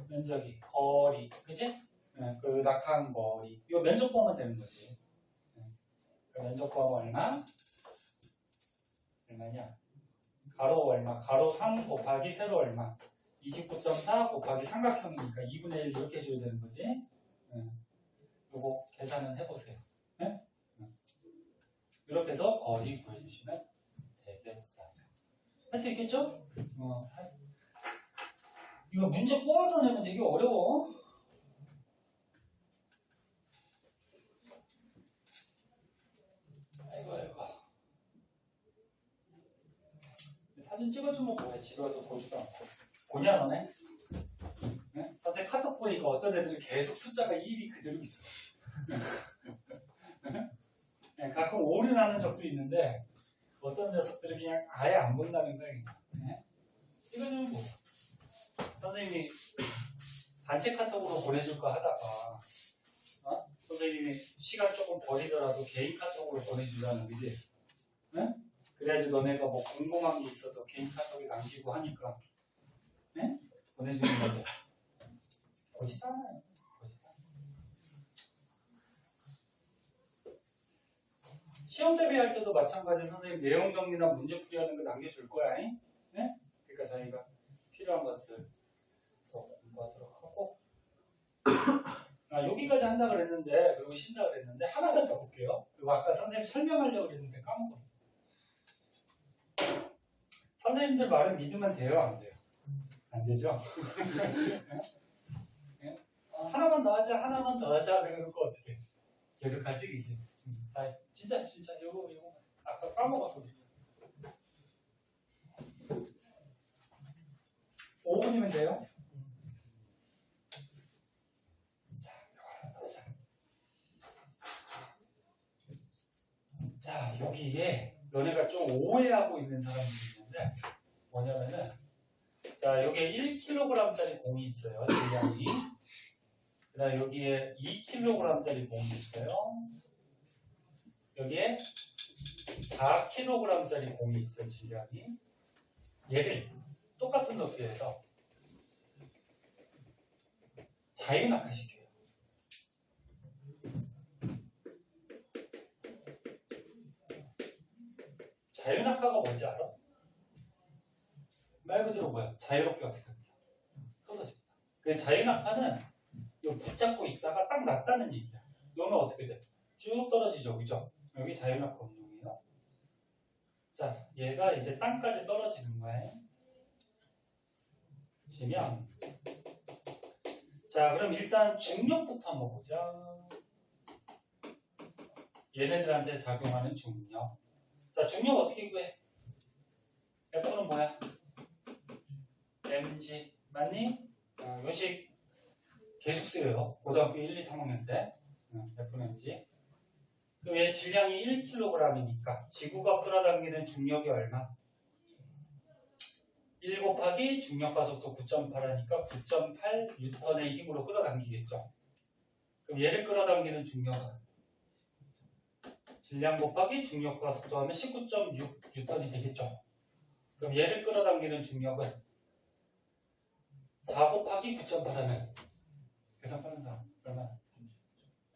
면적이 거리, 그치? 네, 그 낙하한 거리. 이거 면적 구하면 되는 거지. 네. 그 면적 구하면 얼마? 얼마냐? 가로 얼마? 가로 3 곱하기 세로 얼마? 29.4 곱하기 삼각형이니까 2분의 1 이렇게 해줘야 되는 거지. 네. 요거 계산은 해보세요. 네? 이렇게 해서 거리 구해주시면 되겠어요. 할 수 있겠죠? 이거 문제 뽑아서 내면 되게 어려워. 아이고. 사진 찍어주면 뭐해? 집에 와서 보지도 않고. 보냐 너네? 네? 선생님 카톡 보니까 어떤 애들은 계속 숫자가 1이 그대로 있어. 네, 가끔 오류 나는 적도 있는데 어떤 녀석들이 그냥 아예 안 본다는 거야. 네? 이거는 뭐 선생님이 단체 카톡으로 보내줄 거 하다가 선생님이 시간 조금 버리더라도 개인 카톡으로 보내주자는 그지? 네? 그래야지 너네가 뭐 궁금한 게 있어도 개인 카톡에 남기고 하니까 네? 보내주는 건데 보지도 않아요. 시험 대비할 때도 마찬가지 선생님 내용 정리나 문제 풀이하는 거 남겨줄 거야. 네? 그러니까 저희가 필요한 것들 더 공부하도록 하고 여기까지 한다 그랬는데 그리고 쉰다 그랬는데 하나만 더 볼게요. 그리고 아까 선생님 설명하려고 그랬는데 까먹었어. 선생님들 말은 믿으면 돼요, 안 돼요? 안 되죠? 네? 하나만 더 하자, 하나만 더 하자. 그러고 어떻게? 계속 하지, 그지? 자, 진짜 요거 아까 까먹었어. 5분이면 돼요? 자, 여기에 너네가 좀 오해하고 있는 사람들이 있는데 뭐냐면은 자, 여기에 1kg짜리 공이 있어요. 질량이. 그 다음에 여기에 2kg짜리 공이 있어요. 여기에 4kg짜리 공이 있어요. 질량이. 얘를 똑같은 높이에서 자유낙하시켜요. 자유낙하가 뭔지 알아? 말 그대로 뭐야? 자유롭게 어떻게 합니까? 떨어집니다. 그 자유낙하는 이거 붙잡고 있다가 딱 놨다는 얘기야. 이거는 어떻게 돼? 쭉 떨어지죠, 그죠? 여기 자유낙하 운동이에요. 자, 얘가 이제 땅까지 떨어지는 거예요. 지면 자, 그럼 일단 중력부터 한번 보자. 얘네들한테 작용하는 중력. 자, 중력 어떻게 구해? F는 뭐야? mg 맞니? 요식 계속 쓰여요. 고등학교 1, 2, 3학년 때 F는 mg. 그럼 얘 질량이 1kg이니까 지구가 끌어당기는 중력이 얼마? 1 곱하기 중력과 속도 9.8하니까 9.8 뉴턴의 힘으로 끌어당기겠죠. 그럼 얘를 끌어당기는 중력은 질량 곱하기 중력과 속도 하면 19.6 뉴턴이 되겠죠. 그럼 얘를 끌어당기는 중력은 4 곱하기 9.8 하면 계산 빠른 사람 얼마?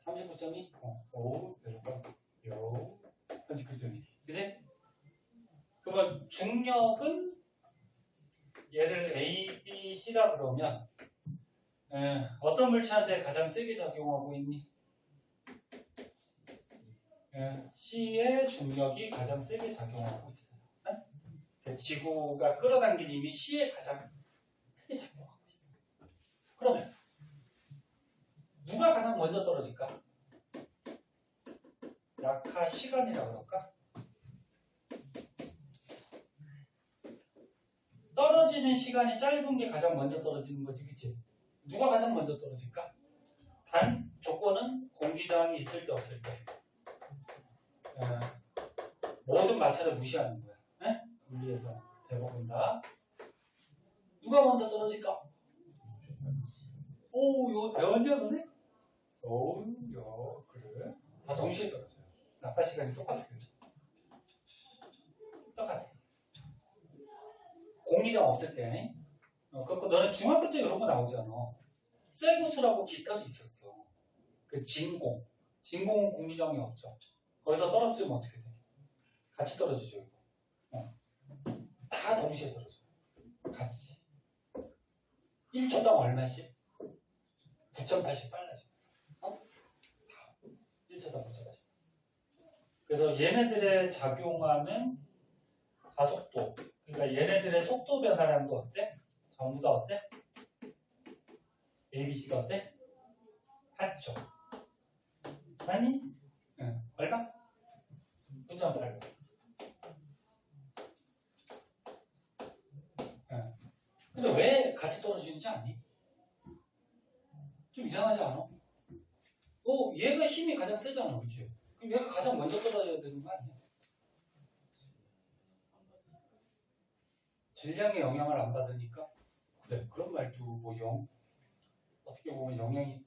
39.2? 오, 계산 빠른 요 39.2 그치? 그러면 중력은 얘를 A, B, C라 그러면 어떤 물체한테 가장 세게 작용하고 있니? C의 중력이 가장 세게 작용하고 있어요. 지구가 끌어당긴 힘이 C에 가장 크게 작용하고 있어요. 그러면 누가 가장 먼저 떨어질까? 낙하 시간이라고 그럴까? 떨어지는 시간이 짧은 게 가장 먼저 떨어지는 거지, 그치? 누가 가장 먼저 떨어질까? 단 조건은 공기저항이 있을 때 없을 때. 모든 마찰을 무시하는 거야. 네? 물리에서 대부분 다. 누가 먼저 떨어질까? 오, 이거 배웠냐, 너네? 오, 야, 그래? 다 동시에 떨어져요. 낙하 시간이 똑같아요. 똑같아. 공기저항 없을 때. 너네 중학교 때 이런 거 나오잖아. 쇠구슬하고 깃털이 있었어. 그 진공. 진공은 공기저항이 없죠. 거기서 떨어지면 어떻게 돼? 같이 떨어지죠. 다 동시에 떨어져요. 같이. 1초당 얼마씩? 9.8씩 빨라져. 1초당 9.8씩. 그래서 얘네들의 작용하는 가속도. 그러니까 얘네들의 속도 변화량도 어때? 전부 다 어때? A, B, C가 어때? 같죠. 아니? 얼마? 9.8. 근데 왜 같이 떨어지는지 아니? 좀 이상하지 않아? 얘가 힘이 가장 세잖아, 그치? 그럼 얘가 가장 먼저 떨어져야 되는 거 아니야? 질량에 영향을 안 받으니까 그래. 그런 말도 뭐 어떻게 보면 영향이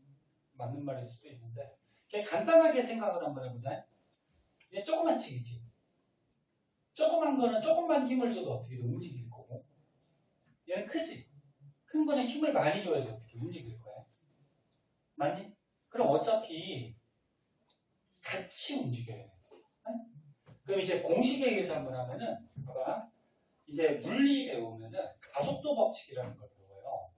맞는 말일 수도 있는데 그냥 간단하게 생각을 한번 해보자. 얘 조그만 칙이지. 조그만 거는 조금만 힘을 줘도 어떻게든 움직일 거고 얘는 크지. 큰 거는 힘을 많이 줘야지 어떻게 움직일 거야. 맞니? 그럼 어차피 같이 움직여야 돼. 그럼 이제 공식에 의해서 한번 하면은 봐봐. 이제 물리 배우면은 가속도 법칙이라는 걸 배워요.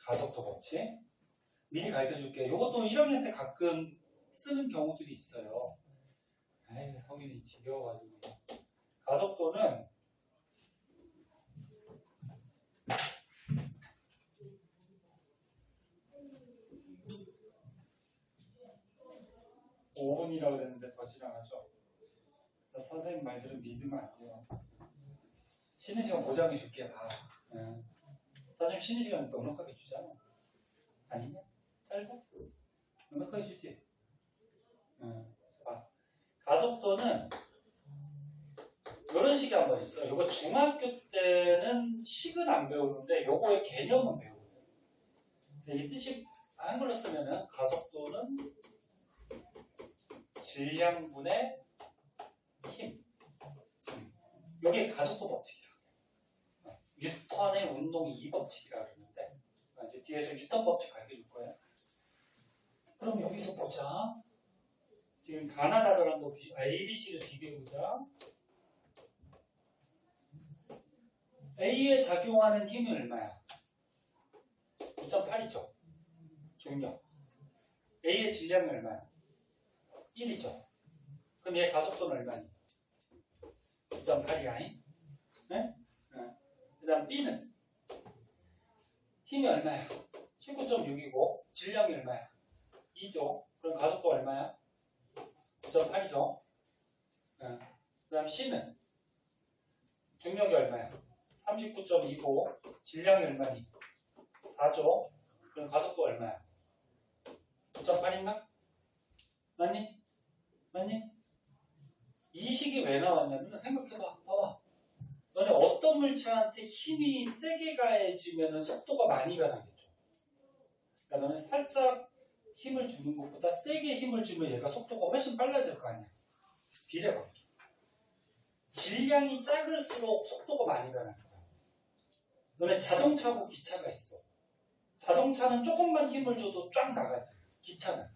가속도 법칙. 미리 가르쳐줄게. 이것도 1학년 때 가끔 쓰는 경우들이 있어요. 에이, 성인이 지겨워가지고. 가속도는 5분이라고 그랬는데 더 지나가죠. 선생님 말들은 믿으면 안 돼요. 쉬는 시간 보장해 줄게. 봐. 선생님 쉬는 시간 넉넉하게 주잖아. 아니냐? 짧아? 넉넉하게 주지. 봐. 가속도는 이런 식이 한번 있어. 이거 중학교 때는 식은 안 배우는데 요거의 개념은 배우거든. 근데 이 뜻이 한글로 쓰면은 가속도는 질량분의 힘. 이게 가속도 법칙이야. 뉴턴의 운동 2법칙이라고 그러는데 이제 뒤에서 뉴턴 법칙 가르쳐줄 거예요. 그럼 여기서 보자. 지금 가나다랑 거 ABC를 비교해보자. A에 작용하는 힘이 얼마야? 9.8이죠. 중력. A의 질량이 얼마야? 1이죠. 그럼 얘 가속도는 얼마니? 9.8이야. 네? 그 다음 B는 힘이 얼마야? 19.6이고 질량이 얼마야? 2죠. 그럼 가속도 얼마야? 9.8이죠. 그 다음 C는 중력이 얼마야? 39.2고 질량이 얼마니? 4죠. 그럼 가속도 얼마야? 9.8인가? 맞니? 맞니? 이 식이 왜 나왔냐면 생각해봐. 봐봐. 너네 어떤 물체한테 힘이 세게 가해지면 속도가 많이 변하겠죠. 그러니까 너네 살짝 힘을 주는 것보다 세게 힘을 주면 얘가 속도가 훨씬 빨라질 거 아니야. 비례가. 질량이 작을수록 속도가 많이 변할 거야. 너네 자동차하고 기차가 있어. 자동차는 조금만 힘을 줘도 쫙 나가지. 기차는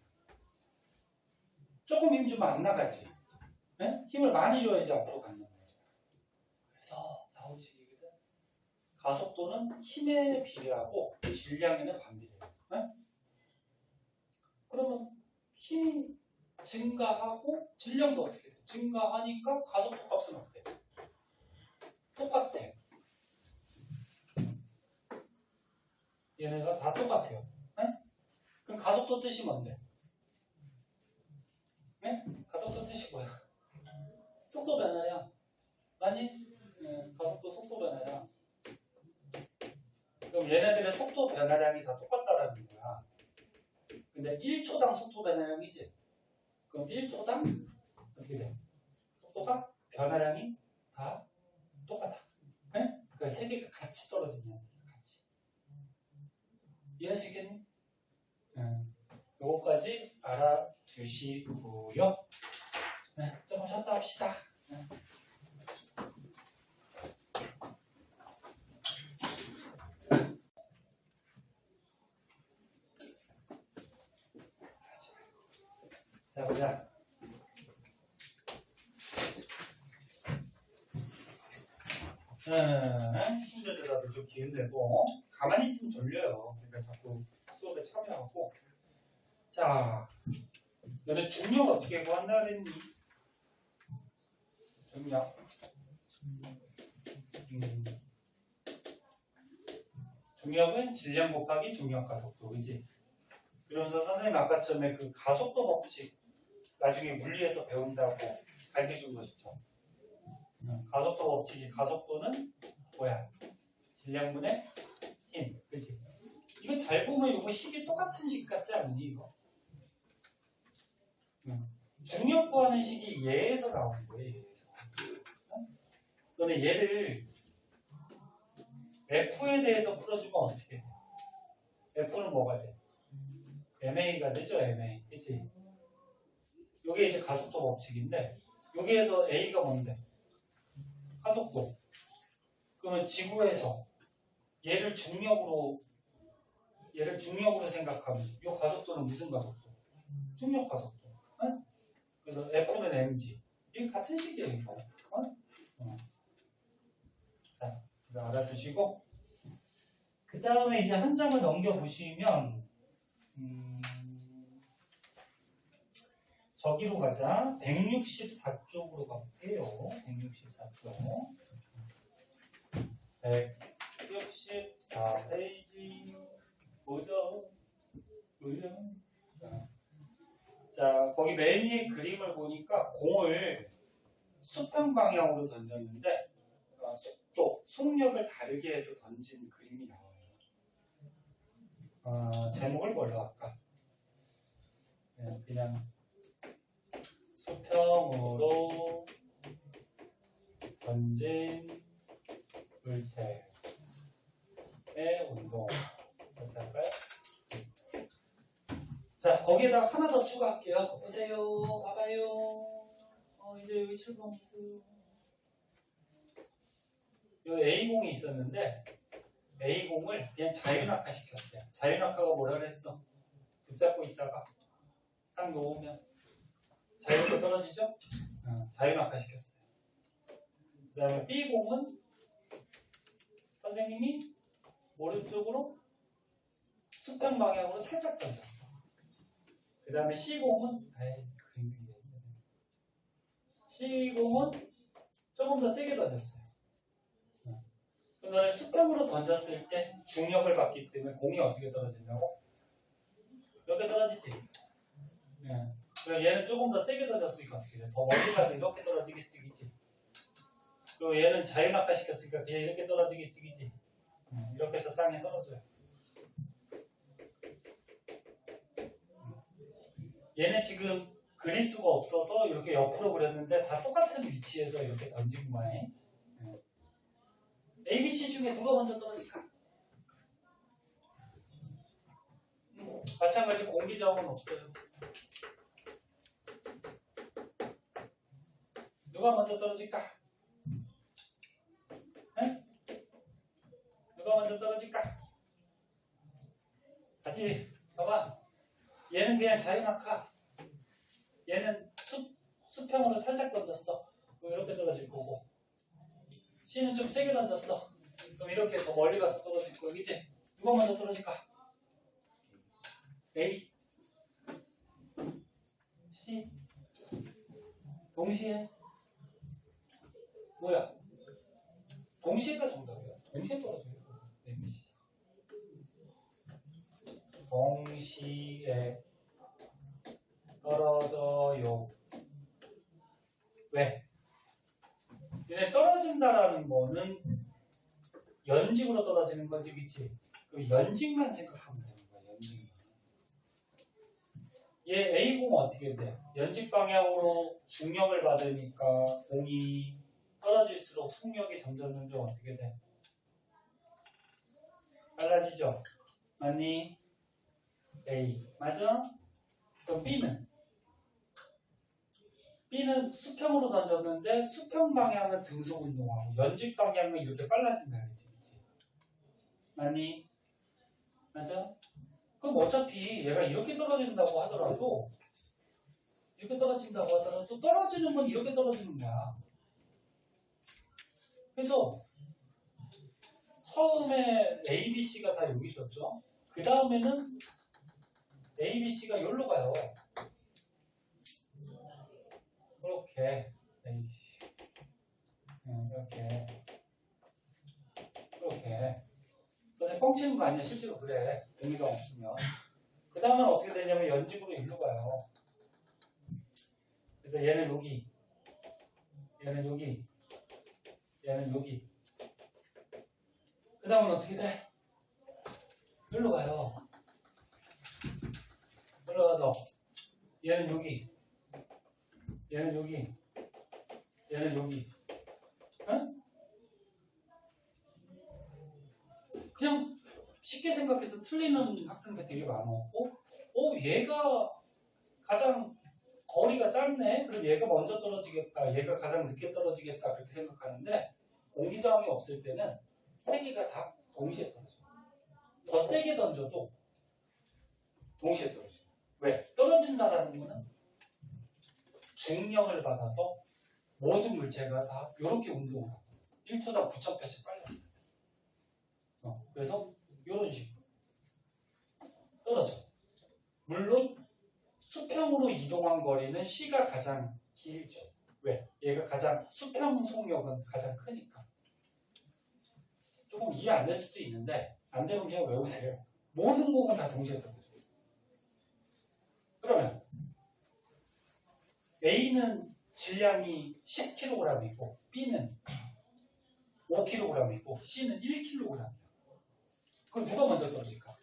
조금 힘 주면 안 나가지. 네? 힘을 많이 줘야지 앞으로 간단 말이야. 그래서 나온 식이거든. 가속도는 힘에 비례하고 질량에는 반비례해요. 네? 그러면 힘이 증가하고 질량도 어떻게 돼? 증가하니까 가속도 값은 어때? 똑같아. 얘네가 다 똑같아요. 네? 그럼 가속도 뜻이 뭔데? 네? 가속도 뜻이 뭐야? 속도 변화량. 아니? 가속도 속도 변화량. 그럼 얘네들의 속도 변화량이 다 똑같다라는 거야. 근데 1초당 속도 변화량이지? 그럼 1초당 어떻게 돼? 속도가 변화량이 다 똑같아. 네? 그 세 개가 같이 떨어지냐? 같이. 이해하시겠니? 요거까지 알아두시고요. 네, 조금 쉬었다 합시다. 네. 자, 보자. 힘들더라도 좀 기운내고 가만히 있으면 졸려요. 그러니까 자꾸 수업에 참여하고. 자, 너네 중력 어떻게 구한다 그랬니? 중력. 중력은 질량 곱하기 중력 가속도, 그지? 그러면서 선생님 아까 처음에 그 가속도 법칙 나중에 물리에서 배운다고 가르쳐준 거 있죠. 가속도 법칙이 가속도는 뭐야? 질량분의 힘, 그지? 이거 잘 보면 이거 식이 똑같은 식 같지 않니 이거? 중력 구하는 식이 얘에서 나오는 거예요. 얘에서. 너네 얘를 F에 대해서 풀어주면 어떻게 돼? F는 뭐가 돼? MA가 되죠, MA. 그치? 요게 이제 가속도 법칙인데, 여기에서 A가 뭔데? 가속도. 그러면 지구에서 얘를 중력으로 생각하면 이 가속도는 무슨 가속도? 중력 가속도. 응? 그래서 F는 mg. 이게 같은 식이에요, 이거. 자, 그래서 알아두시고 그 다음에 이제 한 장을 넘겨보시면 저기로 가자. 164쪽으로 가볼게요. 164쪽. 164페이지 보죠. 자, 거기 맨 위에 그림을 보니까 공을 수평 방향으로 던졌는데 속도, 속력을 다르게 해서 던진 그림이 나와요. 제목을 뭘로 할까? 그냥 수평으로 던진 물체의 운동. 이렇게 할까요? 자, 거기에다가 하나 더 추가할게요. 보세요. 봐봐요. 이제 여기 7번 보세요. 여기 A공이 있었는데 A공을 그냥 자유낙하 시켰대요. 자유낙하가 뭐라 그랬어? 붙잡고 있다가 딱 놓으면 자유로 떨어지죠? 자유낙하 시켰어요. 그 다음에 B공은 선생님이 오른쪽으로 수평 방향으로 살짝 던졌어. 그 다음에 C공은 C공은 조금 더 세게 던졌어요. 그 다음에 수평으로 던졌을 때 중력을 받기 때문에 공이 어떻게 떨어지냐고? 이렇게 떨어지지. 그럼 얘는 조금 더 세게 던졌으니까 어떻게 돼? 더 멀리 가서 이렇게 떨어지겠지, 그치? 그리고 얘는 자유낙하 시켰으니까 그냥 이렇게 떨어지겠지, 그치? 이렇게 해서 땅에 떨어져요. 얘는 지금 그릴 수가 없어서 이렇게 옆으로 그렸는데 다 똑같은 위치에서 이렇게 던진 거예요. A, B, C 중에 누가 먼저 떨어질까? 마찬가지 공기저항은 없어요. 누가 먼저 떨어질까? 네? 누가 먼저 떨어질까? 다시 봐봐. 얘는 그냥 자유낙하. 얘는 수평으로 살짝 던졌어. 그럼 이렇게 떨어질 거고. C는 좀 세게 던졌어. 그럼 이렇게 더 멀리 가서 떨어질 거고, 이제 누가 먼저 떨어질까? A, C, 동시에 뭐야? 동시에가 정답이야. 동시에 떨어져요. A, B, C. 동시에 떨어져요. 왜? 얘네 떨어진다라는 거는 연직으로 떨어지는 거지, 그치? 그럼 연직만 생각하면 되는 거야, 연직만. 얘 A공 어떻게 돼? 연직 방향으로 중력을 받으니까 공이 떨어질수록 속력이 점점 어떻게 돼? 달라지죠? 맞니? A. 맞아? 그럼 B는 수평으로 던졌는데 수평 방향은 등속 운동하고 연직 방향은 이렇게 빨라진다 그랬지. 맞니? 맞아? 그럼 어차피 얘가 이렇게 떨어진다고 하더라도 떨어지는 건 이렇게 떨어지는 거야. 그래서 처음에 A, B, C가 다 여기 있었어. 그 다음에는 A, B, C가 여기로 가요. 그렇게 이렇게 그래서 뻥치는 거 아니야. 실제로 그래. 의미가 없으면. 그 다음은 어떻게 되냐면 연직으로 일로 가요. 그래서 얘는 여기, 얘는 여기, 얘는 여기. 그 다음은 어떻게 돼? 일로 가요. 일로 가서 얘는 여기, 얘는 여기, 얘는 여기. 응? 그냥 쉽게 생각해서 틀리는 학생들 되게 많아. 얘가 가장 거리가 짧네? 그럼 얘가 먼저 떨어지겠다. 얘가 가장 늦게 떨어지겠다. 그렇게 생각하는데 공기 저항이 없을 때는 세 개가 다 동시에 떨어져. 더 세게 던져도 동시에 떨어져. 왜? 떨어진다라는 거는 중력을 받아서 모든 물체가 다 이렇게 운동을 하고 1초당 9,000배씩 빨라집니다. 그래서 이런 식으로 떨어져. 물론 수평으로 이동한 거리는 C가 가장 길죠. 왜? 얘가 가장 수평 속력은 가장 크니까. 조금 이해 안 될 수도 있는데 안 되면 그냥 외우세요. 모든 공은 다 동시에 떨어져요. 그러면 A는 질량이 10kg이고 B는 5kg이고 C는 1kg이야. 그럼 누가 먼저 떨어질까?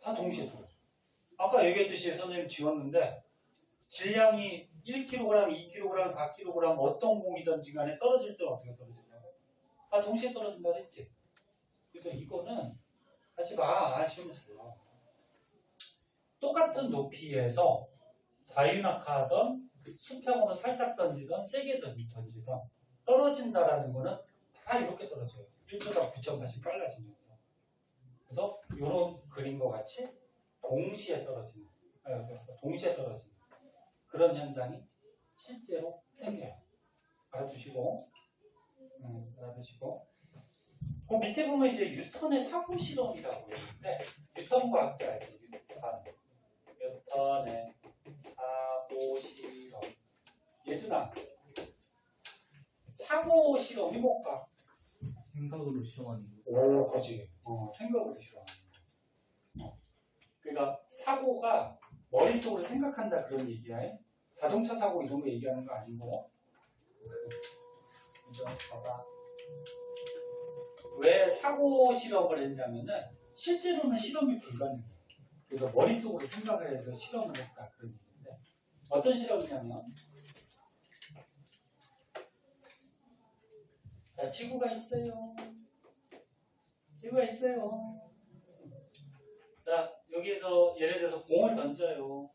다 동시에 떨어져. 아까 얘기했듯이 선생님 지웠는데 질량이 1kg, 2kg, 4kg 어떤 공이든지 간에 떨어질 때는 어떻게 떨어지냐고? 다 동시에 떨어진다 그랬지? 그래서 이거는 하지 마. 시험에 잘 나와. 똑같은 높이에서 자유낙하하던 수평으로 살짝 던지던 세게 던지던 떨어진다라는 거는 다 이렇게 떨어져요. 1초당 9,000배씩 빨라지면서. 그래서 이런 그림과 같이 동시에 떨어지는 그런 현상이 실제로 생겨요. 알아두시고 그 밑에 보면 이제 뉴턴의 사고 실험이라고 있는데 뉴턴 과학자 알죠? 뉴턴의 사고 실험. 예준아, 사고 실험이 뭘까? 생각으로 실험하는 거. 오, 그지. 생각으로 실험하는 거. 그러니까 사고가 머릿속으로 생각한다 그런 얘기야. 자동차 사고 이런 거 얘기하는 거 아니고. 그죠? 봐봐. 왜 사고 실험을 했냐면은 실제로는 실험이 불가능해. 그래서 머릿속으로 생각을 해서 실험을 했다 그런 얘기인데 어떤 실험이냐면 자, 지구가 있어요. 자, 여기에서 예를 들어서 공을 던져요.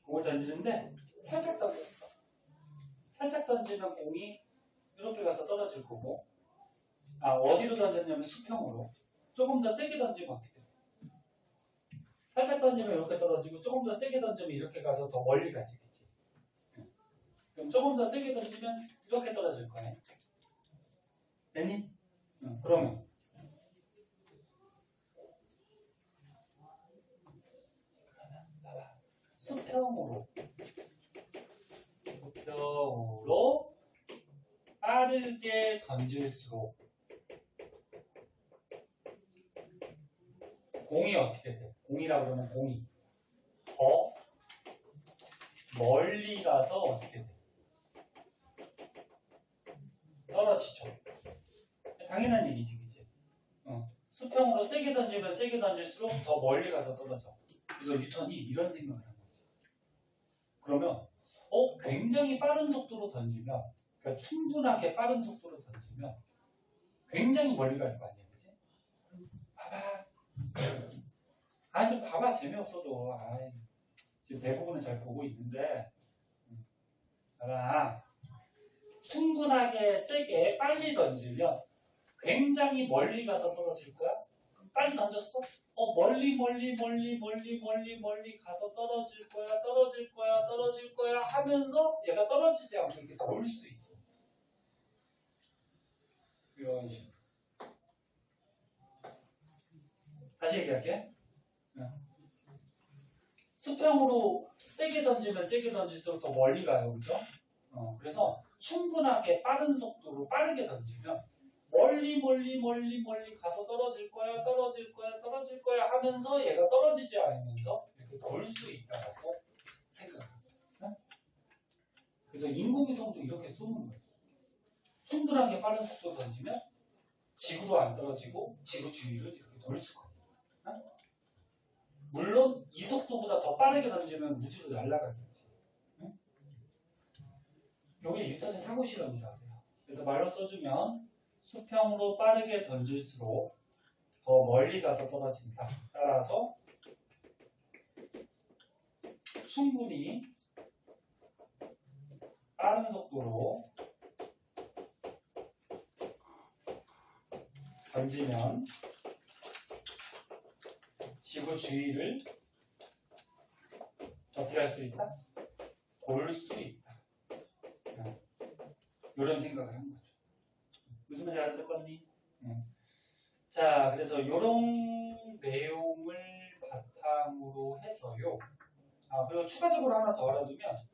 공을 던지는데 살짝 던졌어. 살짝 던지면 공이 이렇게 가서 떨어질 거고 어디로 던졌냐면 수평으로. 조금 더 세게 던지면 어떻게 돼? 살짝 던지면 이렇게 떨어지고 조금 더 세게 던지면 이렇게 가서 더 멀리 가지. 그치? 그럼 조금 더 세게 던지면 이렇게 떨어질 거네. 됐니? 그러면 봐봐. 수평으로 빠르게 던질수록 공이 어떻게 돼? 공이라고 그러면 공이 더 멀리 가서 어떻게 돼? 떨어지죠. 당연한 얘기지, 그치? 수평으로 세게 던지면 세게 던질수록 더 멀리 가서 떨어져. 그래서 뉴턴이 이런 생각을 한 거지. 그러면 굉장히 빠른 속도로 던지면, 그러니까 충분하게 빠른 속도로 던지면 굉장히 멀리 갈 거 아니야, 그치? 봐봐. 좀 봐봐. 재미없어도. 지금 대부분은 잘 보고 있는데. 봐봐. 충분하게 세게 빨리 던지면 굉장히 멀리 가서 떨어질 거야? 그럼 빨리 던졌어? 멀리 가서 떨어질 거야 하면서 얘가 떨어지지 않고 이렇게 돌 수 있어. 이런 식으로. 다시 얘기할게. 수평으로 세게 던지면 세게 던질수록 더 멀리 가요. 그죠? 그래서 충분하게 빠른 속도로 빠르게 던지면 멀리 가서 떨어질 거야 하면서 얘가 떨어지지 않으면서 이렇게 돌 수 있다고 생각합니다. 그래서 인공위성도 이렇게 쏘는 거예요. 충분하게 빠른 속도로 던지면 지구로 안 떨어지고 지구 주위를 이렇게 돌 수가 있어요. 물론 이 속도보다 더 빠르게 던지면 우주로 날아가겠지. 응? 이게 뉴턴의 사고 실험이라고 해요. 그래서 말로 써주면 수평으로 빠르게 던질수록 더 멀리 가서 떨어진다. 따라서 충분히 빠른 속도로 던지면 지구 주위를 어떻게 할 수 있다? 돌 수 있다. 이런 생각을 한 거죠. 무슨 말인지 알아듣겠니? 자, 그래서 이런 내용을 바탕으로 해서요. 그리고 추가적으로 하나 더 알아두면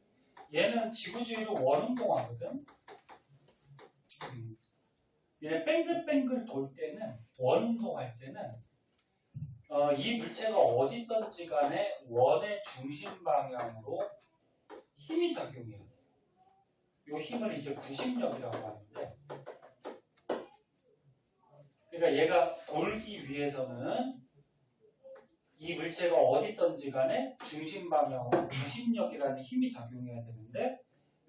얘는 지구 주위로 원운동하거든. 얘 뱅글뱅글 돌 때는 원운동할 때는 이 물체가 어디 있던지 간에 원의 중심 방향으로 힘이 작용해요. 이 힘을 이제 구심력이라고 하는데, 그러니까 얘가 돌기 위해서는 이 물체가 어디 있던지 간에 중심 방향으로 구심력이라는 힘이 작용해야 되는데,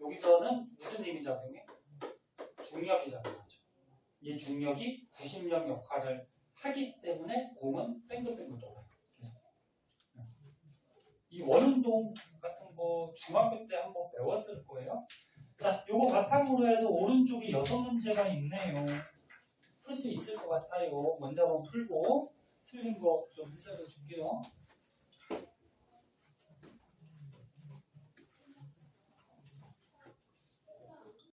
여기서는 무슨 힘이 작용해? 중력이 작용하죠. 이 중력이 구심력 역할을 하기 때문에 공은 뱅글뱅글 돌아요. 이 원운동 같은 거 중학교 때 한번 배웠을 거예요. 자, 요거 바탕으로 해서 오른쪽에 6문제가 있네요. 풀 수 있을 것 같아요. 먼저 한번 풀고 틀린 거 좀 해설해 줄게요.